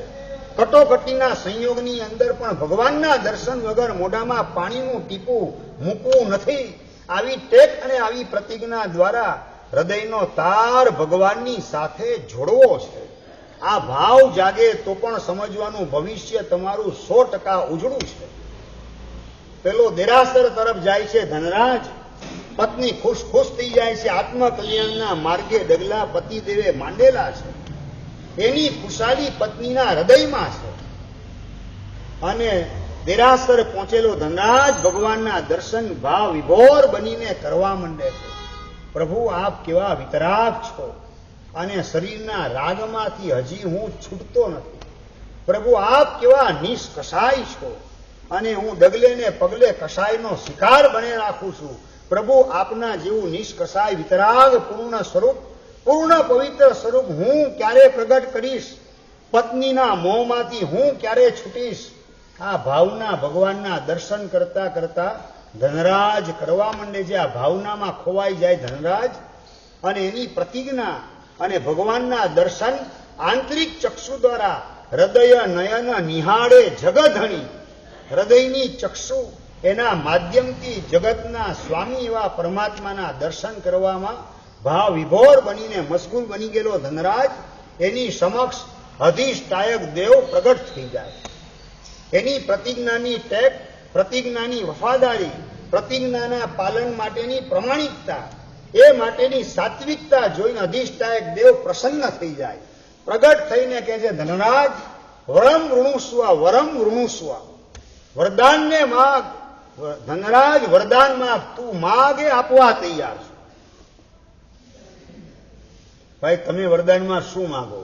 કટોકટીના સંયોગની અંદર પણ ભગવાનના દર્શન વગર મોઢામાં પાણીનું ટીપું મૂકવું નથી. આવી ટેક અને આવી પ્રતિજ્ઞા દ્વારા હૃદયનો તાર ભગવાનની સાથે જોડવો છે. આ ભાવ જાગે તો પણ સમજવાનું ભવિષ્ય તમારું 100% ઉજળું છે. પેલો દેરાસર તરફ જાય છે ધનરાજ, પત્ની ખુશ ખુશ થઈ જાય છે, આત્મકલ્યાણના માર્ગે ડગલા પતિદેવે માંડેલા છે, એની ખુશાલી પત્નીના હૃદયમાં છે. અને દેરાસર પહોંચેલો ધનરાજ ભગવાનના દર્શન ભાવ વિભોર બનીને કરવા માંડે છે. પ્રભુ આપ કેવા વિતરાગ છો, અને શરીરના રાગમાંથી હજી હું છૂટતો નથી. પ્રભુ આપ કેવા નિષ્કસાય છો, અને હું ડગલે ને પગલે કસાયનો શિકાર બને રાખું છું. પ્રભુ આપના જેવું નિષ્કસાય વિતરાગ પૂર્ણ સ્વરૂપ, પૂર્ણ પવિત્ર સ્વરૂપ હું ક્યારે પ્રગટ કરીશ? પત્નીના મોહમાંથી હું ક્યારે છૂટીશ? આ ભાવના ભગવાનના દર્શન કરતા કરતા ધનરાજ કરવા માંડે છે. આ ભાવનામાં ખોવાઈ જાય ધનરાજ, અને એની પ્રતિજ્ઞા અને ભગવાનના દર્શન આંતરિક ચક્ષુ દ્વારા હૃદય નયન નિહાળે જગધણી. હૃદયની ચક્ષુ એના માધ્યમથી જગતના સ્વામી એવા પરમાત્માના દર્શન કરવામાં ભાવ વિભોર બનીને મશગુલ બની ગયેલો ધનરાજ એની સમક્ષ અધિષ્ઠાયક દેવ પ્રગટ થઈ જાય. એની પ્રતિજ્ઞાની ટેક, પ્રતિજ્ઞાની વફાદારી, પ્રતિજ્ઞાના પાલન માટેની પ્રમાણિકતા, એ માટેની સાત્વિકતા જોઈને અધિષ્ઠાયક દેવ પ્રસન્ન થઈ જાય. પ્રગટ થઈને કહે છે, ધનરાજ વરમ ઋણુસ્વ, વરમ ઋણુસ્વ, વરદાનને માગ. ધનરાજ વરદાન માગ, તું માગે આપવા તૈયાર છું. ભાઈ તમે વરદાનમાં શું માગો?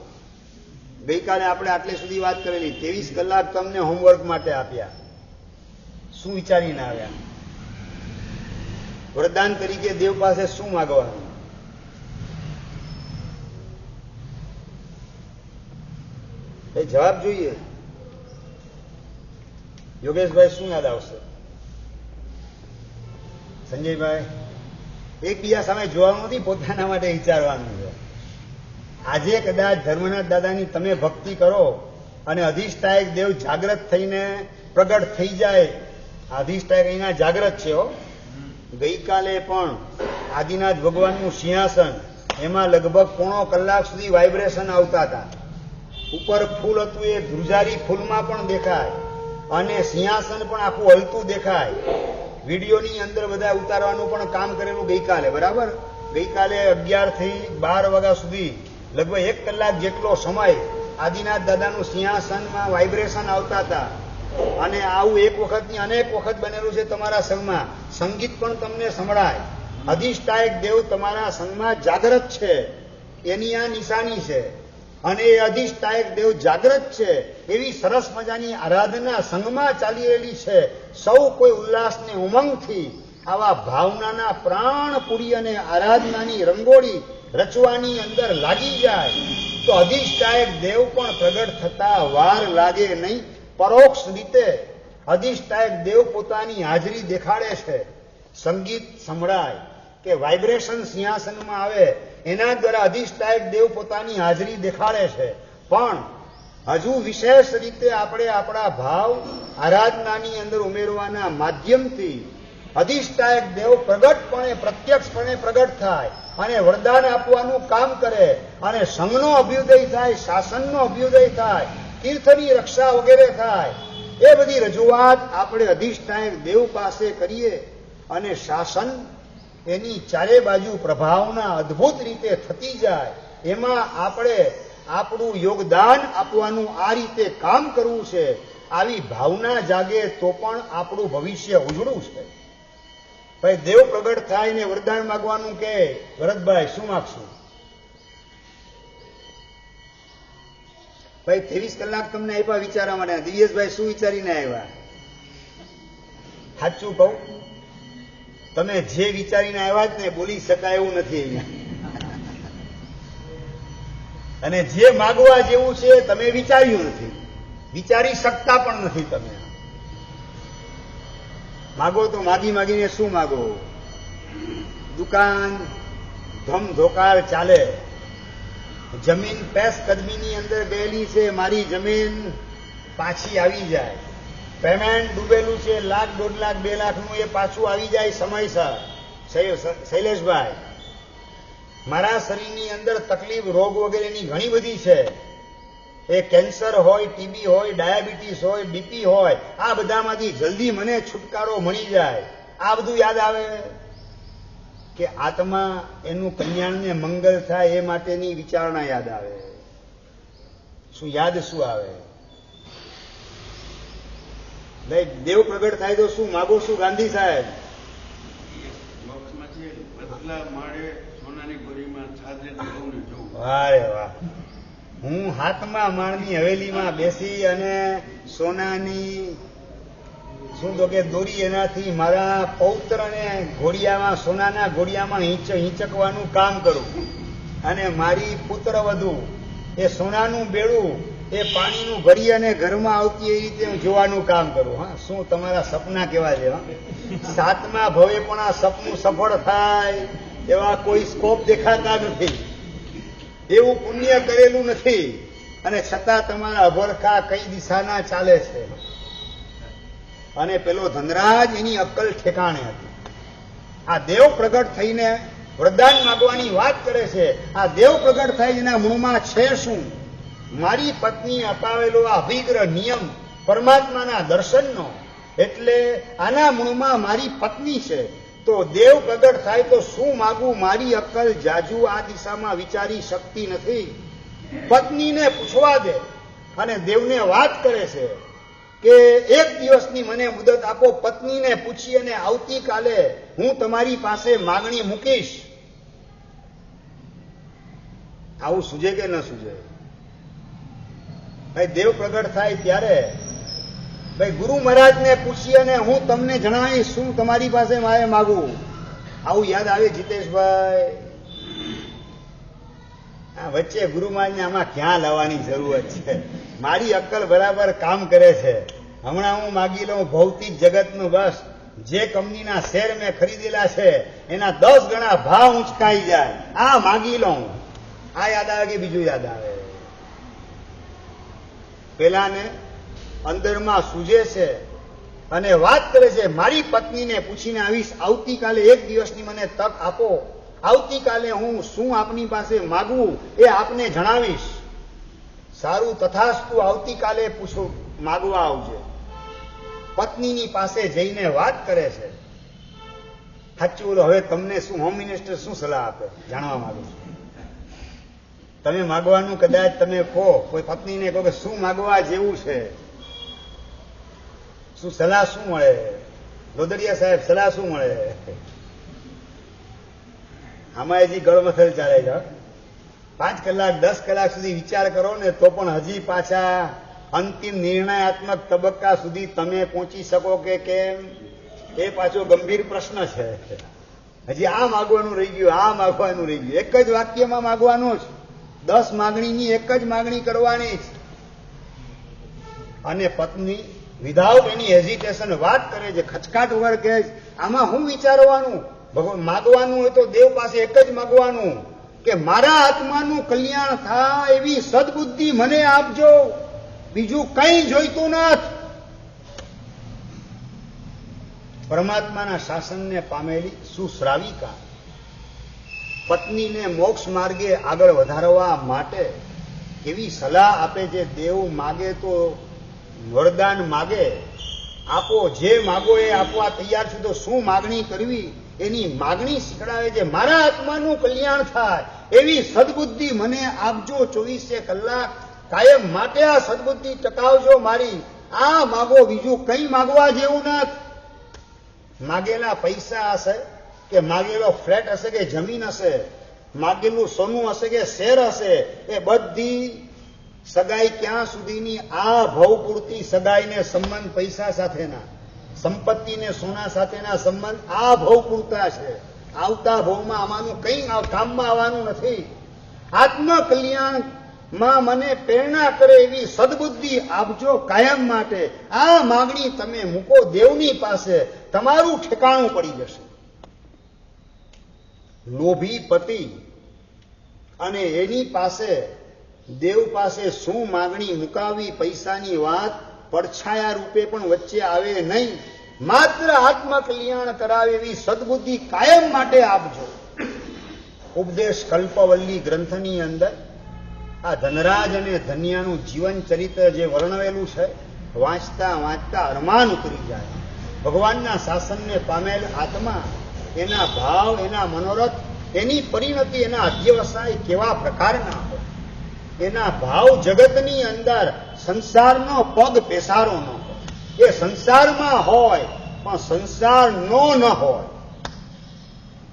ગઈકાલે આપણે આટલે સુધી વાત કરેલી, 23 કલાક તમને હોમવર્ક માટે આપ્યા. શું વિચારીને આવ્યા? વરદાન તરીકે દેવ પાસે શું માગવાનું? એ જવાબ જોઈએ. યોગેશભાઈ શું યાદ આવશે? સંજયભાઈ? એકબીજા સામે જોવાનું નથી, પોતાના માટે વિચારવાનું છે. આજે કદાચ ધર્મનાથ દાદાની તમે ભક્તિ કરો અને અધિષ્ઠાયક દેવ જાગ્રત થઈને પ્રગટ થઈ જાય. અધિષ્ઠાયક અહીંના જાગ્રત છે. ગઈકાલે પણ આદિનાથ ભગવાનનું સિંહાસન, એમાં લગભગ પોણો કલાક સુધી વાઇબ્રેશન આવતા હતા. ઉપર ફૂલ હતું, એ ધ્રુજારી ફૂલમાં પણ દેખાય, અને સિંહાસન પણ આખું હલતું દેખાય. વિડીયોની અંદર બધા ઉતારવાનું પણ કામ કરેલું ગઈકાલે. બરાબર? ગઈકાલે 11 થી 12 વાગ્યા સુધી લગભગ 1 કલાક જેટલો સમય આદિનાથ દાદાનું સિંહાસનમાં વાઇબ્રેશન આવતા હતા. અને આવું એક વખતની અનેક વખત બનેલું છે તમારા સંઘમાં. સંગીત પણ તમને સંભળાય. અધિષ્ઠાયક દેવ તમારા સંઘમાં જાગ્રત છે, એની આ નિશાની છે. અને એ અધિષ્ઠાયક દેવ જાગ્રત છે, એવી સરસ મજાની આરાધના સંઘમાં ચાલી રહેલી છે. સૌ કોઈ ઉલ્લાસને ઉમંગથી આવા ભાવનાના પ્રાણપુરી અને આરાધનાની રંગોળી રચવાની અંદર લાગી જાય તો અધિષ્ઠાયક દેવ પણ પ્રગટ થતા વાર લાગે નહીં. પરોક્ષ રીતે અધિષ્ઠાયક દેવ પોતાની હાજરી દેખાડે છે. સંગીત સંભળાય કે વાઇબ્રેશન સિંહાસનમાં આવે, એના દ્વારા અધિષ્ઠાયક દેવ પોતાની હાજરી દેખાડે છે. પણ હજુ વિશેષ રીતે આપણે આપણા ભાવ આરાધનાની અંદર ઉમેરવાના માધ્યમથી અધિષ્ઠાયક દેવ પ્રગટપણે, પ્રત્યક્ષપણે પ્રગટ થાય અને વરદાન આપવાનું કામ કરે, અને સંઘનો અભ્યુદય થાય, શાસનનો અભ્યુદય થાય, તીર્થની રક્ષા વગેરે થાય. એ બધી રજૂઆત આપણે અધિષ્ઠાયક દેવ પાસે કરીએ, અને શાસન એની ચારે બાજુ પ્રભાવના અદ્ભુત રીતે થતી જાય. એમાં આપણે આપણું યોગદાન આપવાનું આ રીતે કામ કરવું છે. આવી ભાવના જાગે તો પણ આપણું ભવિષ્ય ઉજળું છે. ભાઈ દેવ પ્રગટ થાય ને વરદાન માંગવાનું કે ભરતભાઈ શું માગશું? ભાઈ 23 કલાક તમને આપ્યા વિચારવા માટે. દિવ્યેશભાઈ શું વિચારીને આવ્યા? સાચું કહું, તમે જે વિચારીને આવ્યા જ ને બોલી શકાય એવું નથી અહીંયા. અને જે માગવા જેવું છે તમે વિચાર્યું નથી, વિચારી શકતા પણ નથી. તમે માગો તો માગી માગીને શું માગો? દુકાન ધમધોકાર ચાલે, જમીન પેસ કદમીની અંદર ગયેલી છે, મારી જમીન પાછી આવી જાય. પેમેન્ટ ડૂબેલું છે, 1 લાખ 1.5 લાખ 2 લાખનું, એ પાછું આવી જાય સમયસર. શૈલેષભાઈ, મારા શરીરની અંદર તકલીફ રોગ વગેરેની ઘણી બધી છે. એ કેન્સર હોય, ટીબી હોય, ડાયાબિટીસ હોય, બીપી હોય, આ બધામાંથી જલ્દી મને છુટકારો મળી જાય. આ બધું યાદ આવે કે આત્મા એનું કલ્યાણને મંગલ થાય એ માટેની વિચારણા યાદ આવે. શું યાદ શું આવે? ભાઈ દેવ પ્રગટ થાય તો શું માગો? શું ગાંધી સાહેબ? વારે વાહ! હું હાથમાં માણની હવેલીમાં બેસી અને સોનાની શું તો કે દોરી એનાથી મારા પૌત્રને ઘોડિયામાં, સોનાના ઘોડિયામાં હિંચકવાનું કામ કરું. અને મારી પુત્ર વધુ એ સોનાનું બેડું એ પાણીનું ભરી અને ઘરમાં આવતી એ રીતે હું જોવાનું કામ કરું. હા, શું તમારા સપના કેવા છે? 7મા ભવે પણ આ સપનું સફળ થાય એવા કોઈ સ્કોપ દેખાતા નથી. એવું પુણ્ય કરેલું નથી અને છતાં તમારા અભરખા કઈ દિશાના ચાલે છે. અને પેલો ધનરાજ એની અક્કલ ઠેકાણે હતી. આ દેવ પ્રગટ થઈને વરદાન માગવાની વાત કરે છે. આ દેવ પ્રગટ થાય એના મૂળમાં છે શું? મારી પત્ની અપાવેલો આ અભિગ્રહ નિયમ પરમાત્માના દર્શનનો. એટલે આના મૂળમાં મારી પત્ની છે. તો દેવ પ્રગટ થાય તો શું માગવું? મારી અક્કલ જાજુ આ દિશામાં વિચારી શકતી નથી. પત્નીને પૂછવા દે અને દેવને વાત કરે છે કે 1 દિવસની મને મુદત આપો. પત્નીને પૂછી અને આવતીકાલે હું તમારી પાસે માગણી મૂકીશ. આવું સૂજે કે ન સૂજે? ભાઈ દેવ પ્રગટ થાય ત્યારે ભાઈ ગુરુ મહારાજને પૂછી અને હું તમને જણાવીશ શું તમારી પાસે મારે માગવું. આવું યાદ આવે જીતેશભાઈ? આ વચ્ચે ગુરુ મહારાજને આમાં ક્યાં લાવવાની જરૂરત છે? મારી અક્કલ બરાબર કામ કરે છે. હમણાં હું માગી લઉં ભૌતિક જગતનું, બસ જે કંપનીના શેર મેં ખરીદેલા છે એના 10 ગણા ભાવ ઊંચકાઈ જાય, આ માગી લઉં. આ યાદ આવે કે બીજું યાદ આવે? પેલાને અંદરમાં સૂજે છે અને વાત કરે છે મારી પત્નીને પૂછીને આવીશ. આવતીકાલે 1 દિવસની મને તક આપો. આવતીકાલે હું શું આપની પાસે માગવું એ આપને જણાવીશ. સારું, તથાસ્તુ, આવતીકાલે પૂછો, માગવા આવજે. પત્નીની પાસે જઈને વાત કરે છે. સાચું બોલો, હવે તમને શું હોમ મિનિસ્ટર શું સલાહ આપે? જાણવા માંગુ છું. તમે માગવાનું કદાચ તમે કહો, કોઈ પત્નીને કહો કે શું માગવા જેવું છે, શું સલાહ શું મળે? લોદડિયા સાહેબ, સલાહ શું મળે? આમાં હજી ગળમથલ ચાલે છે. 5 કલાક 10 કલાક સુધી વિચાર કરો ને તો પણ હજી પાછા અંતિમ નિર્ણયાત્મક તબક્કા સુધી તમે પહોંચી શકો કે કેમ, એ પાછો ગંભીર પ્રશ્ન છે. હજી આ માગવાનું રહી ગયું, આ માગવાનું રહી ગયું. એક જ વાક્યમાં માગવાનું જ, 10 માગણીની એક જ માગણી કરવાની જ. અને પત્ની વિધાઉટ એની હેઝિટેશન વાત કરે છે, ખચકાટ વગર કહે છે આમાં હું વિચારવાનું? ભગવાન માગવાનું હોય તો દેવ પાસે એક જ માગવાનું કે મારા આત્માનું કલ્યાણ થાય એવી સદબુદ્ધિ મને આપજો, બીજું કંઈ જોઈતું નથી. પરમાત્માના શાસનને પામેલી સુશ્રાવિકા પત્નીને મોક્ષ માર્ગે આગળ વધારવા માટે એવી સલાહ આપે છે. દેવ માગે તો વરદાન માગે, આપો, જે માગો એ આપવા તૈયાર છું. તો શું માગણી કરવી એની માગણી શીખડાવે છે. મારા આત્માનું કલ્યાણ થાય એવી સદબુદ્ધિ મને આપજો, 24 કલાક કાયમ માટે આ સદબુદ્ધિ ટકાવજો મારી. આ માગો, બીજું કંઈ માગવા જેવું નથી. માગેલા પૈસા હશે કે માગેલો ફ્લેટ હશે કે જમીન હશે, માગેલું સોનું હશે કે શેર હશે, એ બધી સગાઈ ક્યાં સુધીની? આ ભવ પૂરતી સગાઈને સંબંધ પૈસા સાથેના, સંપત્તિને સોના સાથેના સંબંધ આ ભવ પૂરતા છે. આવતા ભવમાં આમાંનું કંઈ કામમાં આવવાનું નથી. આત્મકલ્યાણમાં મને પ્રેરણા કરે એવી સદબુદ્ધિ આપજો કાયમ માટે. આ માગણી તમે મૂકો દેવની પાસે, તમારું ઠેકાણું પડી જશે. લોભી પતિ અને એની પાસે, દેવ પાસે શું માગણી મુકાવી? પૈસાની વાત પડછાયા રૂપે પણ વચ્ચે આવે નહીં. માત્ર આત્મકલ્યાણ કરાવે એવી સદબુદ્ધિ કાયમ માટે આપજો. ઉપદેશ કલ્પવલ્લી ગ્રંથની અંદર આ ધનરાજ અને ધન્યાનું જીવન ચરિત્ર જે વર્ણવેલું છે, વાંચતા વાંચતા અરમાન ઉતરી જાય. ભગવાનના શાસનને પામેલ આત્મા, એના ભાવ, એના મનોરથ, એની પરિણતિ, એના અધ્યવસાય કેવા પ્રકારના હોય. એના ભાવ જગતની અંદર સંસારનો પગ પેસારો ન હોય. એ સંસારમાં હોય પણ સંસારનો ન હોય.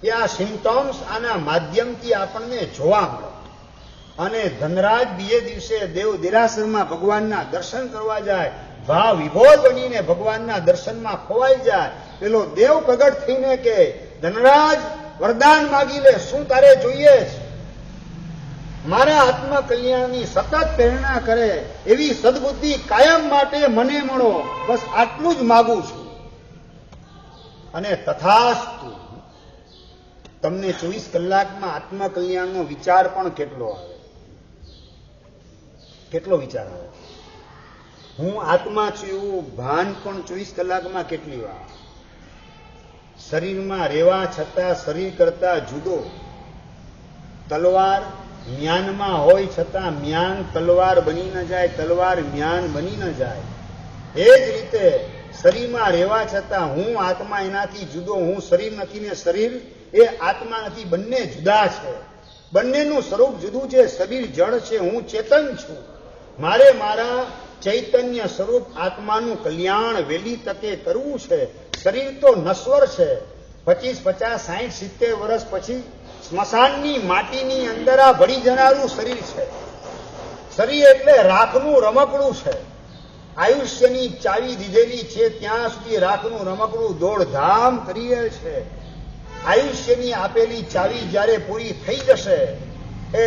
એ આ સિમ્ટમ્સ આના માધ્યમથી આપણને જોવા મળે. અને ધનરાજ બીજે દિવસે દેવ દેરાસરમાં ભગવાનના દર્શન કરવા જાય, ભાવ વિભોર બનીને ભગવાનના દર્શનમાં ખોવાઈ જાય. પેલો દેવ પ્રગટ થઈને કે, ધનરાજ વરદાન માગી લે, શું તારે જોઈએ છે? મારા આત્મકલ્યાણની સતત પ્રેરણા કરે એવી સદબુદ્ધિ કાયમ માટે મને મળો, બસ આટલું જ માગું છું. અને તથાસ્તુ. તમને 24 કલાકમાં આત્મકલ્યાણનો વિચાર પણ કેટલો આવે? કેટલો વિચાર આવે? હું આત્મા છું એવું ભાન પણ 24 કલાકમાં કેટલી વાર? શરીરમાં રહેવા છતાં શરીર કરતા જુદો. તલવાર મ્યાનમાં હોય છતાં મ્યાન તલવાર બની ન જાય, તલવાર મ્યાન બની ન જાય. એ જ રીતે શરીરમાં રહેવા છતાં હું આત્મા એનાથી જુદો, હું શરીર નથી ને શરીર એ આત્મા નથી, બંને જુદા છે. બંનેનું સ્વરૂપ જુદું છે. શરીર જળ છે, હું ચેતન છું. મારે મારા ચૈતન્ય સ્વરૂપ આત્માનું કલ્યાણ વહેલી તકે કરવું છે. શરીર તો નશ્વર છે. 25, 50, 60, 70 વર્ષ પછી સ્મશાનની માટીની અંદર આ ભળી જનારું શરીર છે. શરીર એટલે રાખનું રમકડું છે. આયુષ્યની ચાવી દીધેલી છે, ત્યાં સુધી રાખનું રમકડું દોડધામ કરીએ છે. આયુષ્યની આપેલી ચાવી જ્યારે પૂરી થઈ જશે, એ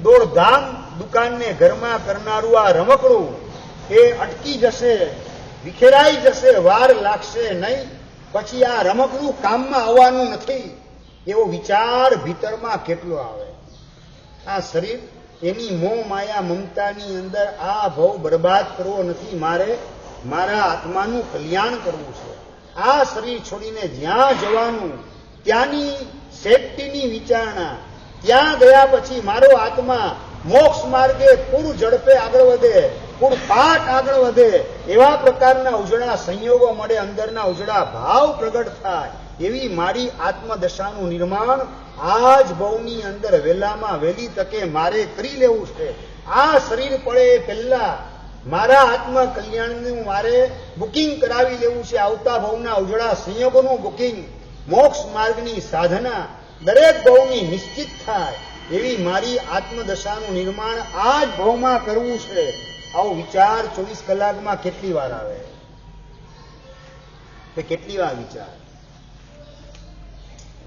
દોડધામ દુકાનને ઘરમાં કરનારું આ રમકડું એ અટકી જશે, વિખેરાઈ જશે, વાર લાગશે નહીં. પછી આ રમકડું કામમાં આવવાનું નથી એવો વિચાર ભીતરમાં કેટલો આવે. આ શરીર એની મોહ માયા મમતાની અંદર આ ભવ બરબાદ કરવો નથી, મારે મારા આત્માનું કલ્યાણ કરવું છે. આ શરીર છોડીને જ્યાં જવાનું ત્યાંની સેફટીની વિચારણા, ત્યાં ગયા પછી મારો આત્મા મોક્ષ માર્ગે પૂર ઝડપે આગળ વધે, પૂરપાટ આગળ વધે, એવા પ્રકારના ઉજળા સંયોગો મળે, અંદરના ઉજળા ભાવ પ્રગટ થાય, એવી મારી આત્મદશાનું નિર્માણ આ જ ભવની અંદર વહેલામાં વહેલી તકે મારે કરી લેવું છે. આ શરીર પડે એ પહેલા મારા આત્મ કલ્યાણનું મારે બુકિંગ કરાવી લેવું છે. આવતા ભવના ઉજળા સંયોગોનું બુકિંગ, મોક્ષ માર્ગની સાધના દરેક ભવની નિશ્ચિત થાય એવી મારી આત્મદશાનું નિર્માણ આ જ ભવમાં કરવું છે. આવો વિચાર 24 કલાકમાં કેટલી વાર આવે? કેટલી વાર વિચાર?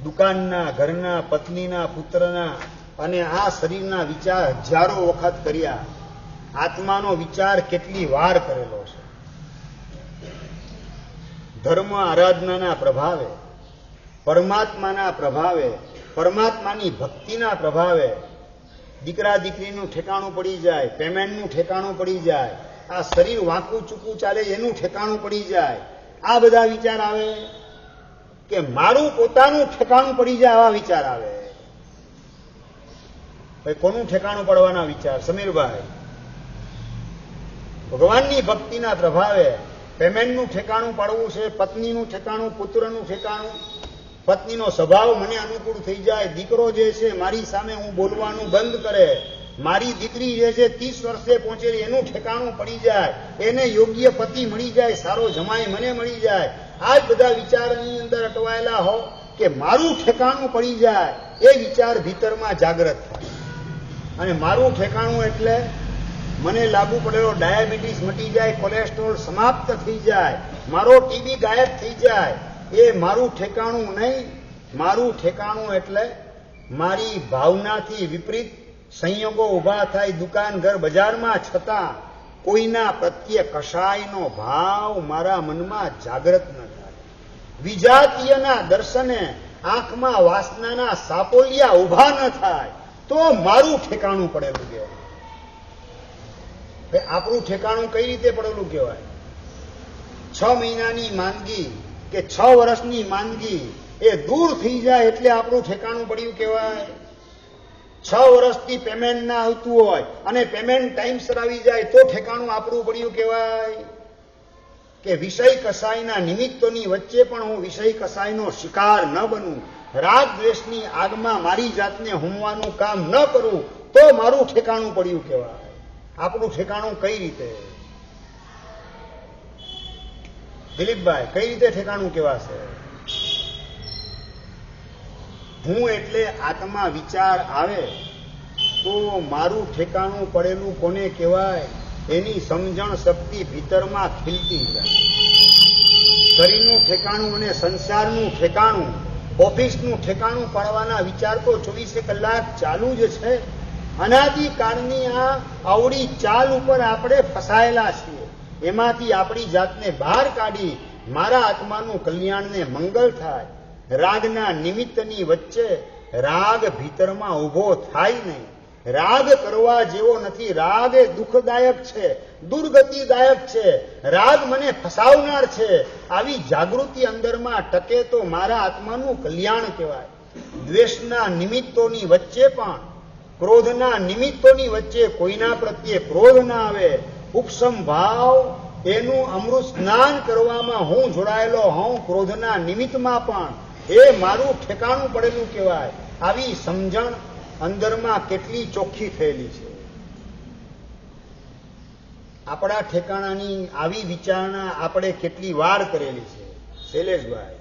દુકાનના, ઘરના, પત્નીના, પુત્રના અને આ શરીરના વિચાર હજારો વખત કર્યા. આત્માનો વિચાર કેટલી વાર કરેલો છે? ધર્મ આરાધનાના પ્રભાવે, પરમાત્માના પ્રભાવે, પરમાત્માની ભક્તિના પ્રભાવે દીકરા દીકરીનું ઠેકાણું પડી જાય, પેમેન્ટનું ઠેકાણું પડી જાય, આ શરીર વાંકું ચૂકું ચાલે એનું ઠેકાણું પડી જાય. આ બધા વિચાર આવે કે મારું પોતાનું ઠેકાણું પડી જાય, આવા વિચાર આવે. ભાઈ કોનું ઠેકાણું પડવાના વિચાર? સમીરભાઈ, ભગવાનની ભક્તિના પ્રભાવે પેમેન્ટનું ઠેકાણું પાડવું છે, પત્નીનું ઠેકાણું, પુત્રનું ઠેકાણું, પત્નીનો સ્વભાવ મને અનુકૂળ થઈ જાય, દીકરો જે છે મારી સામે હું બોલવાનું બંધ કરે, મારી દીકરી જે છે 30 વર્ષે પહોંચેલી એનું ઠેકાણું પડી જાય, એને યોગ્ય પતિ મળી જાય, સારો જમાઈ મને મળી જાય. આ જ બધા વિચારની અંદર અટવાયેલા હો કે મારું ઠેકાણું પડી જાય, એ વિચાર ભીતરમાં જાગૃત થાય. અને મારું ઠેકાણું એટલે મને લાગુ પડેલો ડાયાબિટીસ મટી જાય, કોલેસ્ટ્રોલ સમાપ્ત થઈ જાય, મારો ટીબી ગાયબ થઈ જાય, એ મારું ઠેકાણું નહીં. મારું ઠેકાણું એટલે મારી ભાવનાથી વિપરીત સંયોગો ઊભા થાય દુકાન, ઘર, બજારમાં, છતાં કોઈના પ્રત્યે કશાયનો ભાવ મારા મનમાં જાગૃત ન થાય. વિજાતીયના દર્શને આંખમાં વાસનાના સાપોલિયા ઊભા ન થાય તો મારું ઠેકાણું પડેલું કહેવાય. આપણું ઠેકાણું કઈ રીતે પડેલું કહેવાય? 6 મહિનાની માંદગી કે 6 વર્ષની માંદગી એ દૂર થઈ જાય એટલે આપણું ઠેકાણું પડ્યું કહેવાય. 6 વર્ષથી પેમેન્ટ ના આવતું હોય અને પેમેન્ટ ટાઈમસર આવી જાય તો ઠેકાણું આપણું પડ્યું કહેવાય. કે વિષય કસાયના નિમિત્તોની વચ્ચે પણ હું વિષય કસાયનો શિકાર ન બનું, રાગ દ્વેષની આગમાં મારી જાતને હોમવાનું કામ ન કરું તો મારું ઠેકાણું પડ્યું કહેવાય. આપણું ઠેકાણું કઈ રીતે? દિલીપભાઈ, કઈ રીતે ઠેકાણું કહેવાશે? હું એટલે આત્મા વિચાર આવે તો મારું ઠેકાણું પડેલું કોને કહેવાય? એની સમજણ શક્તિ ભીતરમાં ખીલતી જાય. શરીરનું ઠેકાણું અને સંસારનું ઠેકાણું, ઓફિસનું ઠેકાણું પાડવાના વિચાર તો 24 કલાક ચાલુ જ છે. અનાદિકાળની આ આવડી ચાલ ઉપર આપણે ફસાયેલા છીએ. એમાંથી આપણી જાતને બહાર કાઢી મારા આત્માનું કલ્યાણને મંગળ થાય. રાગના નિમિત્તની વચ્ચે રાગ ભીતરમાં ઊભો થાય નહીં. રાગ કરવા જેવો નથી. રાગ એ દુઃખદાયક છે, દુર્ગતિદાયક છે, રાગ મને ફસાવનાર છે. આવી જાગૃતિ અંદરમાં ટકે તો મારા આત્માનું કલ્યાણ કહેવાય. દ્વેષના નિમિત્તોની વચ્ચે પણ, ક્રોધના નિમિત્તોની વચ્ચે કોઈના પ્રત્યે ક્રોધ ના આવે. ઉપસમ ભાવ એનું અમૃત સ્નાન કરવામાં હું જોડાયેલો હોઉં, ક્રોધના નિમિત્તમાં પણ, એ મારું ઠેકાણું પડેલું કહેવાય. આવી સમજણ અંદરમાં કેટલી ચોખ્ખી થયેલી છે. આપણા ઠેકાણાની આવી વિચારણા આપણે કેટલી વાર કરેલી છે શૈલેષભાઈ?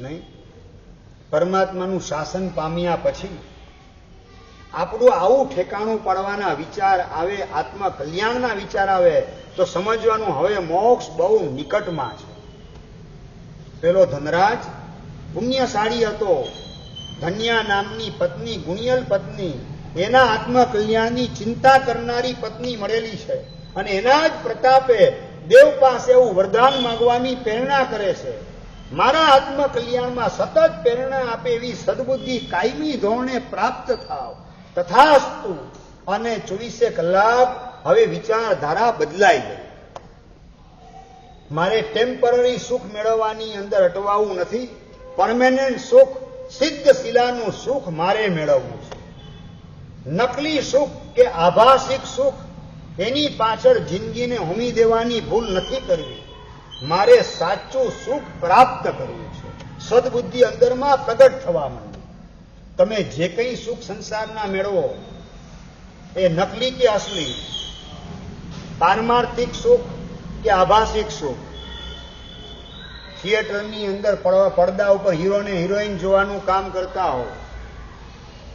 નહીં? પરમાત્માનું શાસન પામ્યા પછી આપણું આવું ઠેકાણું પાડવાના વિચાર આવે, આત્મા કલ્યાણના વિચાર આવે તો સમજવાનું હવે મોક્ષ બહુ નિકટમાં છે. પેલો ધનરાજ પુણ્યશાળી હતો. ધન્યા નામની પત્ની, ગુણિયલ પત્ની, એના આત્મકલ્યાણની ચિંતા કરનારી પત્ની મળેલી છે અને એના જ પ્રતાપે દેવ પાસે એવું વરદાન માંગવાની પ્રેરણા કરે છે. મારા આત્મકલ્યાણમાં સતત પ્રેરણા આપે એવી સદબુદ્ધિ કાયમી ધોરણે પ્રાપ્ત થાવ, તથાસ્તુ. અને 24 કલાક હવે વિચારધારા બદલાઈ ગઈ. મારે ટેમ્પરરી સુખ મેળવવાની અંદર અટવાવું નથી. પરમેનન્ટ સુખ, સિદ્ધ શિલાનું સુખ મારે મેળવવું છે. નકલી સુખ કે આભાસિક સુખ, એની પાછળ જિંદગીને હોમી દેવાની ભૂલ નથી કરવી. મારે સાચું સુખ પ્રાપ્ત કરવું છે. સદબુદ્ધિ અંદરમાં પ્રગટ થવા માંડે. તમે જે કંઈ સુખ સંસારના મેળવો એ નકલી કે અસલી, પારમાર્થિક સુખ કે આભાસિક સુખ, થિયેટરની અંદર પડદા ઉપર હીરો ને હિરોઈન જોવાનું કામ કરતા હો,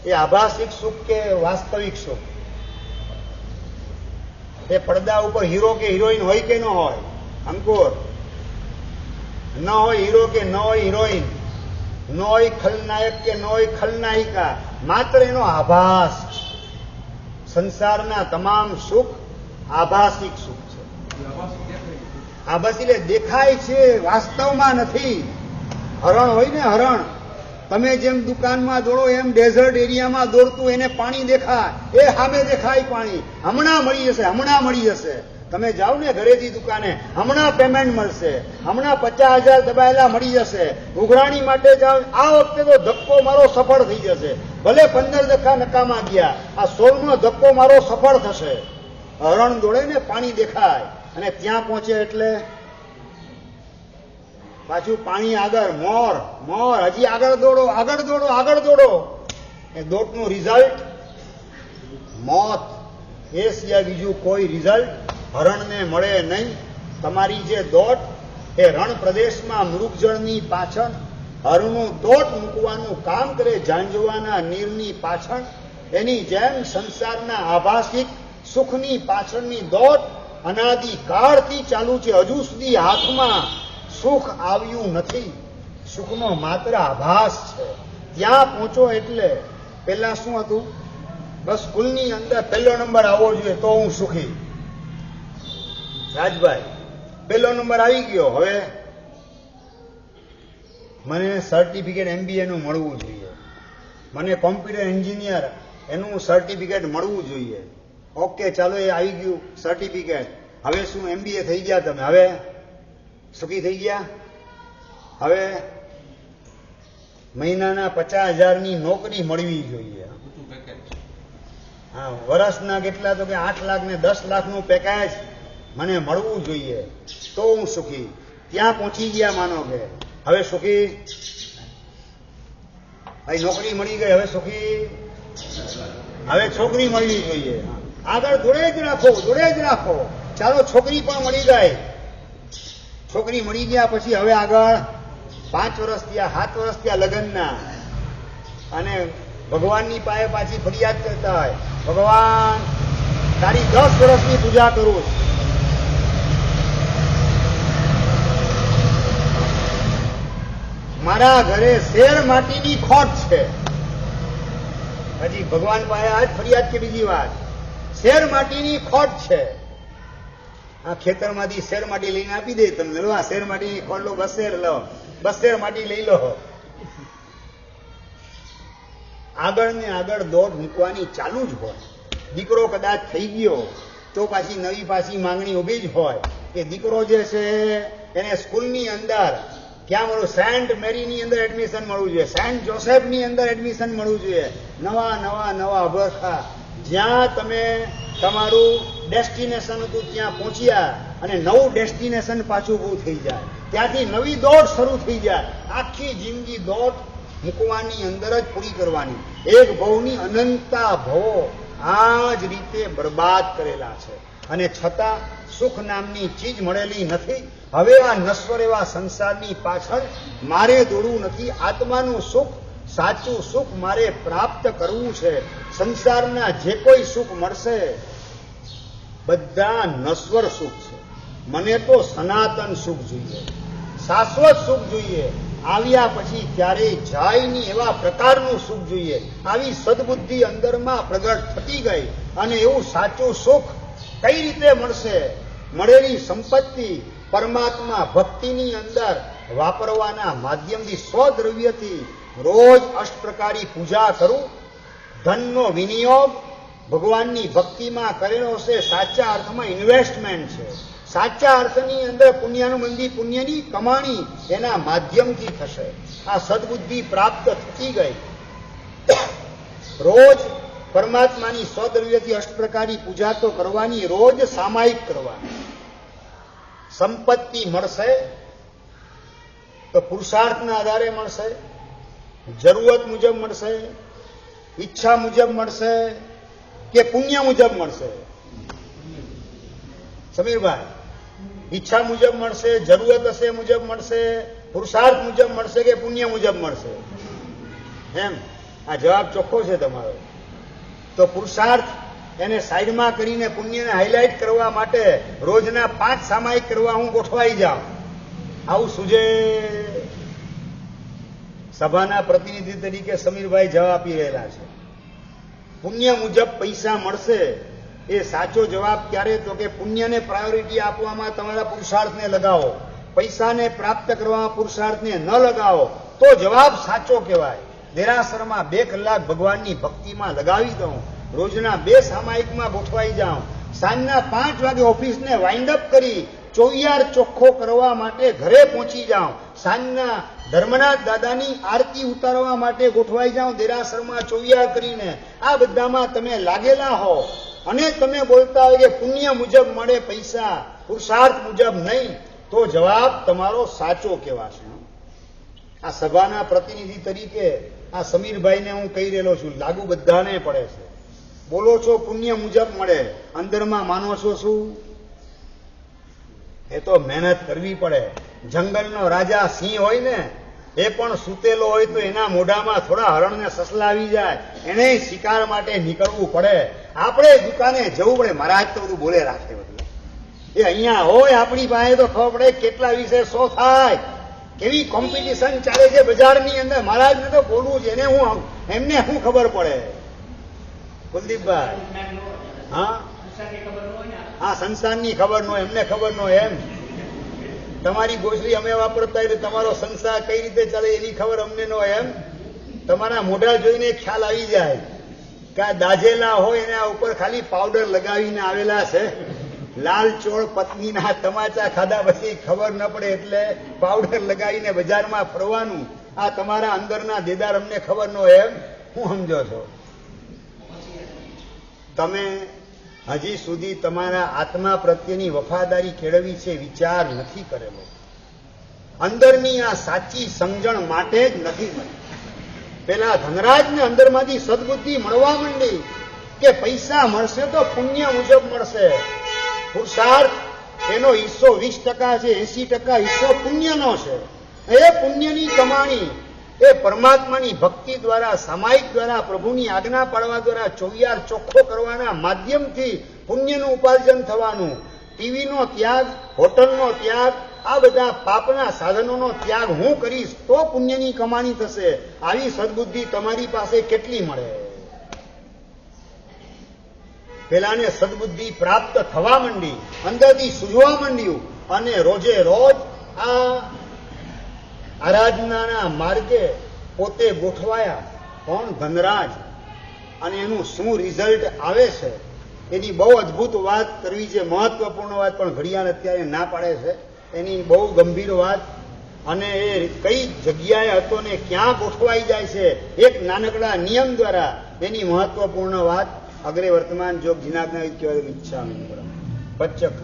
એ આભાસિક સુખ કે વાસ્તવિક સુખ? એ પડદા ઉપર હીરો કે હિરોઈન હોય કે ન હોય? અંકુર, ન હોય હીરો કે ન હોય હિરોઈન, ન હોય ખલનાયક કે ન હોય ખલનાયિકા, માત્ર એનો આભાસ છે. સંસારના તમામ સુખ આભાસિક સુખ છે. આભાસી એટલે દેખાય છે, વાસ્તવમાં નથી. હરણ હોય ને, હરણ, તમે જેમ દુકાનમાં દોડો એમ ડેઝર્ટ એરિયામાં દોડતું એને પાણી દેખાય, એ સામે દેખાય પાણી. હમણાં મળી જશે, હમણાં મળી જશે. તમે જાઓ ને ઘરેથી દુકાને, હમણાં પેમેન્ટ મળશે, હમણાં 50,000 દબાયેલા મળી જશે. ઉઘરાણી માટે જાઓ, આ વખતે તો ધક્કો મારો સફળ થઈ જશે. ભલે 15 ધક્કા નકામા ગયા, આ 16મો ધક્કો મારો સફળ થશે. હરણ દોડે ને પાણી દેખાય અને ત્યાં પહોંચે એટલે પાછું પાણી આગળ, મોર, મોર, હજી આગળ દોડો, આગળ દોડો, આગળ દોડો. એ દોડનું રિઝલ્ટ મોત. એ સિવાય બીજું કોઈ રિઝલ્ટ હરણને મળે નહીં. તમારી જે દોટ એ રણ પ્રદેશમાં મૃગજળની પાછળ હરણનું દોટ મૂકવાનું કામ કરે, ઝાંઝવાના નીરની પાછળ. એની જેમ સંસારના આભાસિક સુખની પાછળની દોટ અનાદિ કાળથી ચાલુ છે. હજુ સુધી હાથમાં સુખ આવ્યું નથી. સુખનો માત્ર આભાસ છે. ત્યાં પહોંચો એટલે પેલા શું હતું? બસ સ્કૂલની અંદર પહેલો નંબર આવવો જોઈએ તો હું સુખી. રાજભાઈ પહેલો નંબર આવી ગયો, હવે મને સર્ટિફિકેટ MBA નું મળવું જોઈએ, મને કોમ્પ્યુટર એન્જિનિયર એનું સર્ટિફિકેટ મળવું જોઈએ. ઓકે, ચાલો એ આવી ગયું સર્ટિફિકેટ. હવે શું MBA થઈ ગયા તમે? હવે સુખી થઈ ગયા? હવે મહિનાના 50,000ની નોકરી મળવી જોઈએ. હા, વર્ષના કેટલા? તો કે 8 લાખ ને 10 લાખનું પેકેજ મને મળવું જોઈએ તો હું સુખી. ત્યાં પહોંચી ગયા માનો કે હવે સુખી. ભાઈ નોકરી મળી ગઈ, હવે સુખી. હવે છોકરી મળવી જોઈએ. આગળ જોડે જ રાખો, જોડે જ રાખો. ચાલો છોકરી પણ મળી ગઈ. છોકરી મળી ગયા પછી હવે આગળ 5 વર્ષ થયા, 7 વર્ષ થયા લગ્નના, અને ભગવાનની પાસે પાછી ફરિયાદ કરતા હોય, ભગવાન તારી 10 વર્ષની પૂજા કરું, મારા ઘરે શેર માટીની ખોટ છે. હજી ભગવાન પાસે આજ ફરિયાદ કે બીજી વાત? શેર માટીની ખોટ છે. આ ખેતરમાંથી શેર માટી લઈને આપી દે તમને, લો આ શેર માટીની ખોટ લો, 2 શેર લો, 2 શેર માટી લઈ લો. આગળ ને આગળ દોડ મૂકવાની ચાલુ જ હોય. દીકરો કદાચ થઈ ગયો તો પાછી નવી પાછી માંગણી ઉભી જ હોય કે દીકરો જે છે એને સ્કૂલની અંદર ક્યાં મળવું? સેન્ટ મેરીની અંદર એડમિશન મળવું જોઈએ, સેન્ટ જોસેફની અંદર એડમિશન મળવું જોઈએ. નવા નવા નવા અભરખા, જ્યાં તમે તમારું ડેસ્ટિનેશન હતું ત્યાં પહોંચ્યા અને નવું ડેસ્ટિનેશન પાછું ઊભું થઈ જાય, ત્યાંથી નવી દોડ શરૂ થઈ જાય. આખી જિંદગી દોડ મૂકવાની અંદર જ પૂરી કરવાની. એક ભવની અનંતા ભવો આ જ રીતે બરબાદ કરેલા છે, અને છતાં સુખ નામની ચીજ મળેલી નથી. હવે આ નશ્વર એવા સંસારની પાછળ મારે દોડવું નથી. આત્માનું સુખ, સાચું સુખ મારે પ્રાપ્ત કરવું છે. સંસારના જે કોઈ સુખ મળશે બધા નશ્વર સુખ છે. મને તો સનાતન સુખ જોઈએ, શાશ્વત સુખ જોઈએ. આવ્યા પછી ક્યારેય જાય નહીં એવા પ્રકારનું સુખ જોઈએ. આવી સદબુદ્ધિ અંદરમાં પ્રગટ થતી ગઈ, અને એવું સાચું સુખ કઈ રીતે મળશે? મળેલી સંપત્તિ પરમાત્મા ભક્તિની અંદર વાપરવાના માધ્યમથી, સ્વદ્રવ્યથી રોજ અષ્ટપ્રકારી પૂજા કરું, ધનનો વિનિયોગ ભગવાનની ભક્તિમાં કરેલો છે. સાચા અર્થમાં ઇન્વેસ્ટમેન્ટ છે. સાચા અર્થની અંદર પુણ્યનું મંદિર, પુણ્યની કમાણી એના માધ્યમથી થશે. આ સદબુદ્ધિ પ્રાપ્ત થતી ગઈ. રોજ પરમાત્માની સ્વદ્રવ્યથી અષ્ટપ્રકારી પૂજા તો કરવાની, રોજ સામાયિક કરવાની. સંપત્તિ મળશે તો પુરુષાર્થના આધારે મળશે, જરૂરત મુજબ મળશે, ઈચ્છા મુજબ મળશે કે પુણ્ય મુજબ મળશે? સમીરભાઈ, ઈચ્છા મુજબ મળશે, જરૂરત હશે મુજબ મળશે, પુરુષાર્થ મુજબ મળશે કે પુણ્ય મુજબ મળશે? એમ આ જવાબ ચોખ્ખો છે તમારો. તો પુરુષાર્થ એને સાઈડમાં કરીને પુણ્યને હાઇલાઇટ કરવા માટે રોજના 5 સામાયિક કરવા હું ગોઠવાઈ જાઉં, આવું સુજે? સભાના પ્રતિનિધિ તરીકે સમીરભાઈ જવાબ આપી રહેલા છે. પુણ્ય મુજબ પૈસા મળશે એ સાચો જવાબ ક્યારે? તો કે પુણ્યને પ્રાયોરિટી આપવામાં તમારા પુરુષાર્થને લગાવો, પૈસાને પ્રાપ્ત કરવામાં પુરુષાર્થને ન લગાવો તો જવાબ સાચો કહેવાય. દેરાસરમાં 2 કલાક ભગવાનની ભક્તિમાં લગાવી દઉં, રોજના 2 સામાયિકમાં ગોઠવાઈ જાઉં, સાંજના 5 વાગે ઓફિસને વાઇન્ડ અપ કરી ચોવિયાર ચોખ્ખો કરવા માટે ઘરે પહોંચી જાઉં, સાંજના ધર્મનાથ દાદાની આરતી ઉતારવા માટે ગોઠવાઈ જાઉં દેરાસરમાં ચોવિયાર કરીને. આ બધામાં તમે લાગેલા હો અને તમે બોલતા હોય કે પુણ્ય મુજબ મળે પૈસા, પુરુષાર્થ મુજબ નહીં, તો જવાબ તમારો સાચો કહેવાશે. આ સભાના પ્રતિનિધિ તરીકે આ સમીરભાઈને હું કહી રહેલો છું, લાગુ બધાને પડે છે. બોલો છો પુણ્ય મુજબ મળે, અંદરમાં માનો છો શું? એ તો મહેનત કરવી પડે. જંગલનો રાજા સિંહ હોય ને, એ પણ સૂતેલો હોય તો એના મોઢામાં થોડા હરણ ને સસલા આવી જાય, એને શિકાર માટે નીકળવું પડે. આપણે દુકાને જવું પડે. મહારાજ તો બધું બોલે રાખે. બધું એ અહીંયા હોય આપણી પાસે તો ખબર પડે કેટલા વિશે 100 થાય, કેવી કોમ્પિટિશન ચાલે છે બજારની અંદર. મહારાજને તો બોલવું છે, એમને શું ખબર પડે? કુલદીપભાઈ, હા, સંસારની ખબર ન હોય, એમને ખબર ન હોય. એમ તમારી ગોસરી અમે વાપરતા એટલે તમારો સંસાર કઈ રીતે ચાલે એની ખબર અમને ન હોય. એમ તમારા મોઢા જોઈને ખ્યાલ આવી જાય કે આ દાજેલા હોય એના ઉપર ખાલી પાવડર લગાવીને આવેલા છે. લાલ ચોળ પત્નીના તમાચા ખાધા પછી ખબર ન પડે એટલે પાવડર લગાવીને બજારમાં ફરવાનું. આ તમારા અંદરના દેદાર અમને ખબર ન હોય. એમ શું સમજો છો તમે? હજી સુધી તમારા આત્મા પ્રત્યેની વફાદારી કેળવી છે, વિચાર નથી કરેલો. અંદરની આ સાચી સમજણ માટે જ નથી મળી. પેલા ધનરાજને અંદરમાંથી સદબુદ્ધિ મળવા માંડી કે પૈસા મળશે તો પુણ્ય મુજબ મળશે. પુરુષાર્થ એનો હિસ્સો 20% છે, 80% હિસ્સો પુણ્યનો છે. એ પુણ્યની કમાણી એ પરમાત્માની ભક્તિ દ્વારા, સામાયિક દ્વારા, પ્રભુની આજ્ઞા પાડવા દ્વારા ચોવિયાર ચોખ્ખો કરવાના માધ્યમથી પુણ્યનું ઉપાર્જન થવાનું. ટીવીનો ત્યાગ, હોટલનો ત્યાગ, આ બધા પાપના સાધનોનો ત્યાગ હું કરીશ તો પુણ્યની કમાણી થશે. આવી સદબુદ્ધિ તમારી પાસે કેટલી મળે? પેલાને સદબુદ્ધિ પ્રાપ્ત થવા માંડી, અંદરથી સૂઝવા માંડ્યું અને રોજે રોજ આ આરાધનાના માર્ગે પોતે ગોઠવાયા. કોણ? ધનરાજ. અને એનું શું રિઝલ્ટ આવે છે એની બહુ અદભુત વાત કરવી છે, મહત્વપૂર્ણ વાત, પણ ઘડિયાળ અત્યારે ના પાડે છે. એની બહુ ગંભીર વાત, અને એ કઈ જગ્યાએ હતો ને ક્યાં ગોઠવાઈ જાય છે એક નાનકડા નિયમ દ્વારા, એની મહત્વપૂર્ણ વાત. અગ્રે વર્તમાન જોગ જીનાજ્ઞા ઈચ્છા પચ્ચક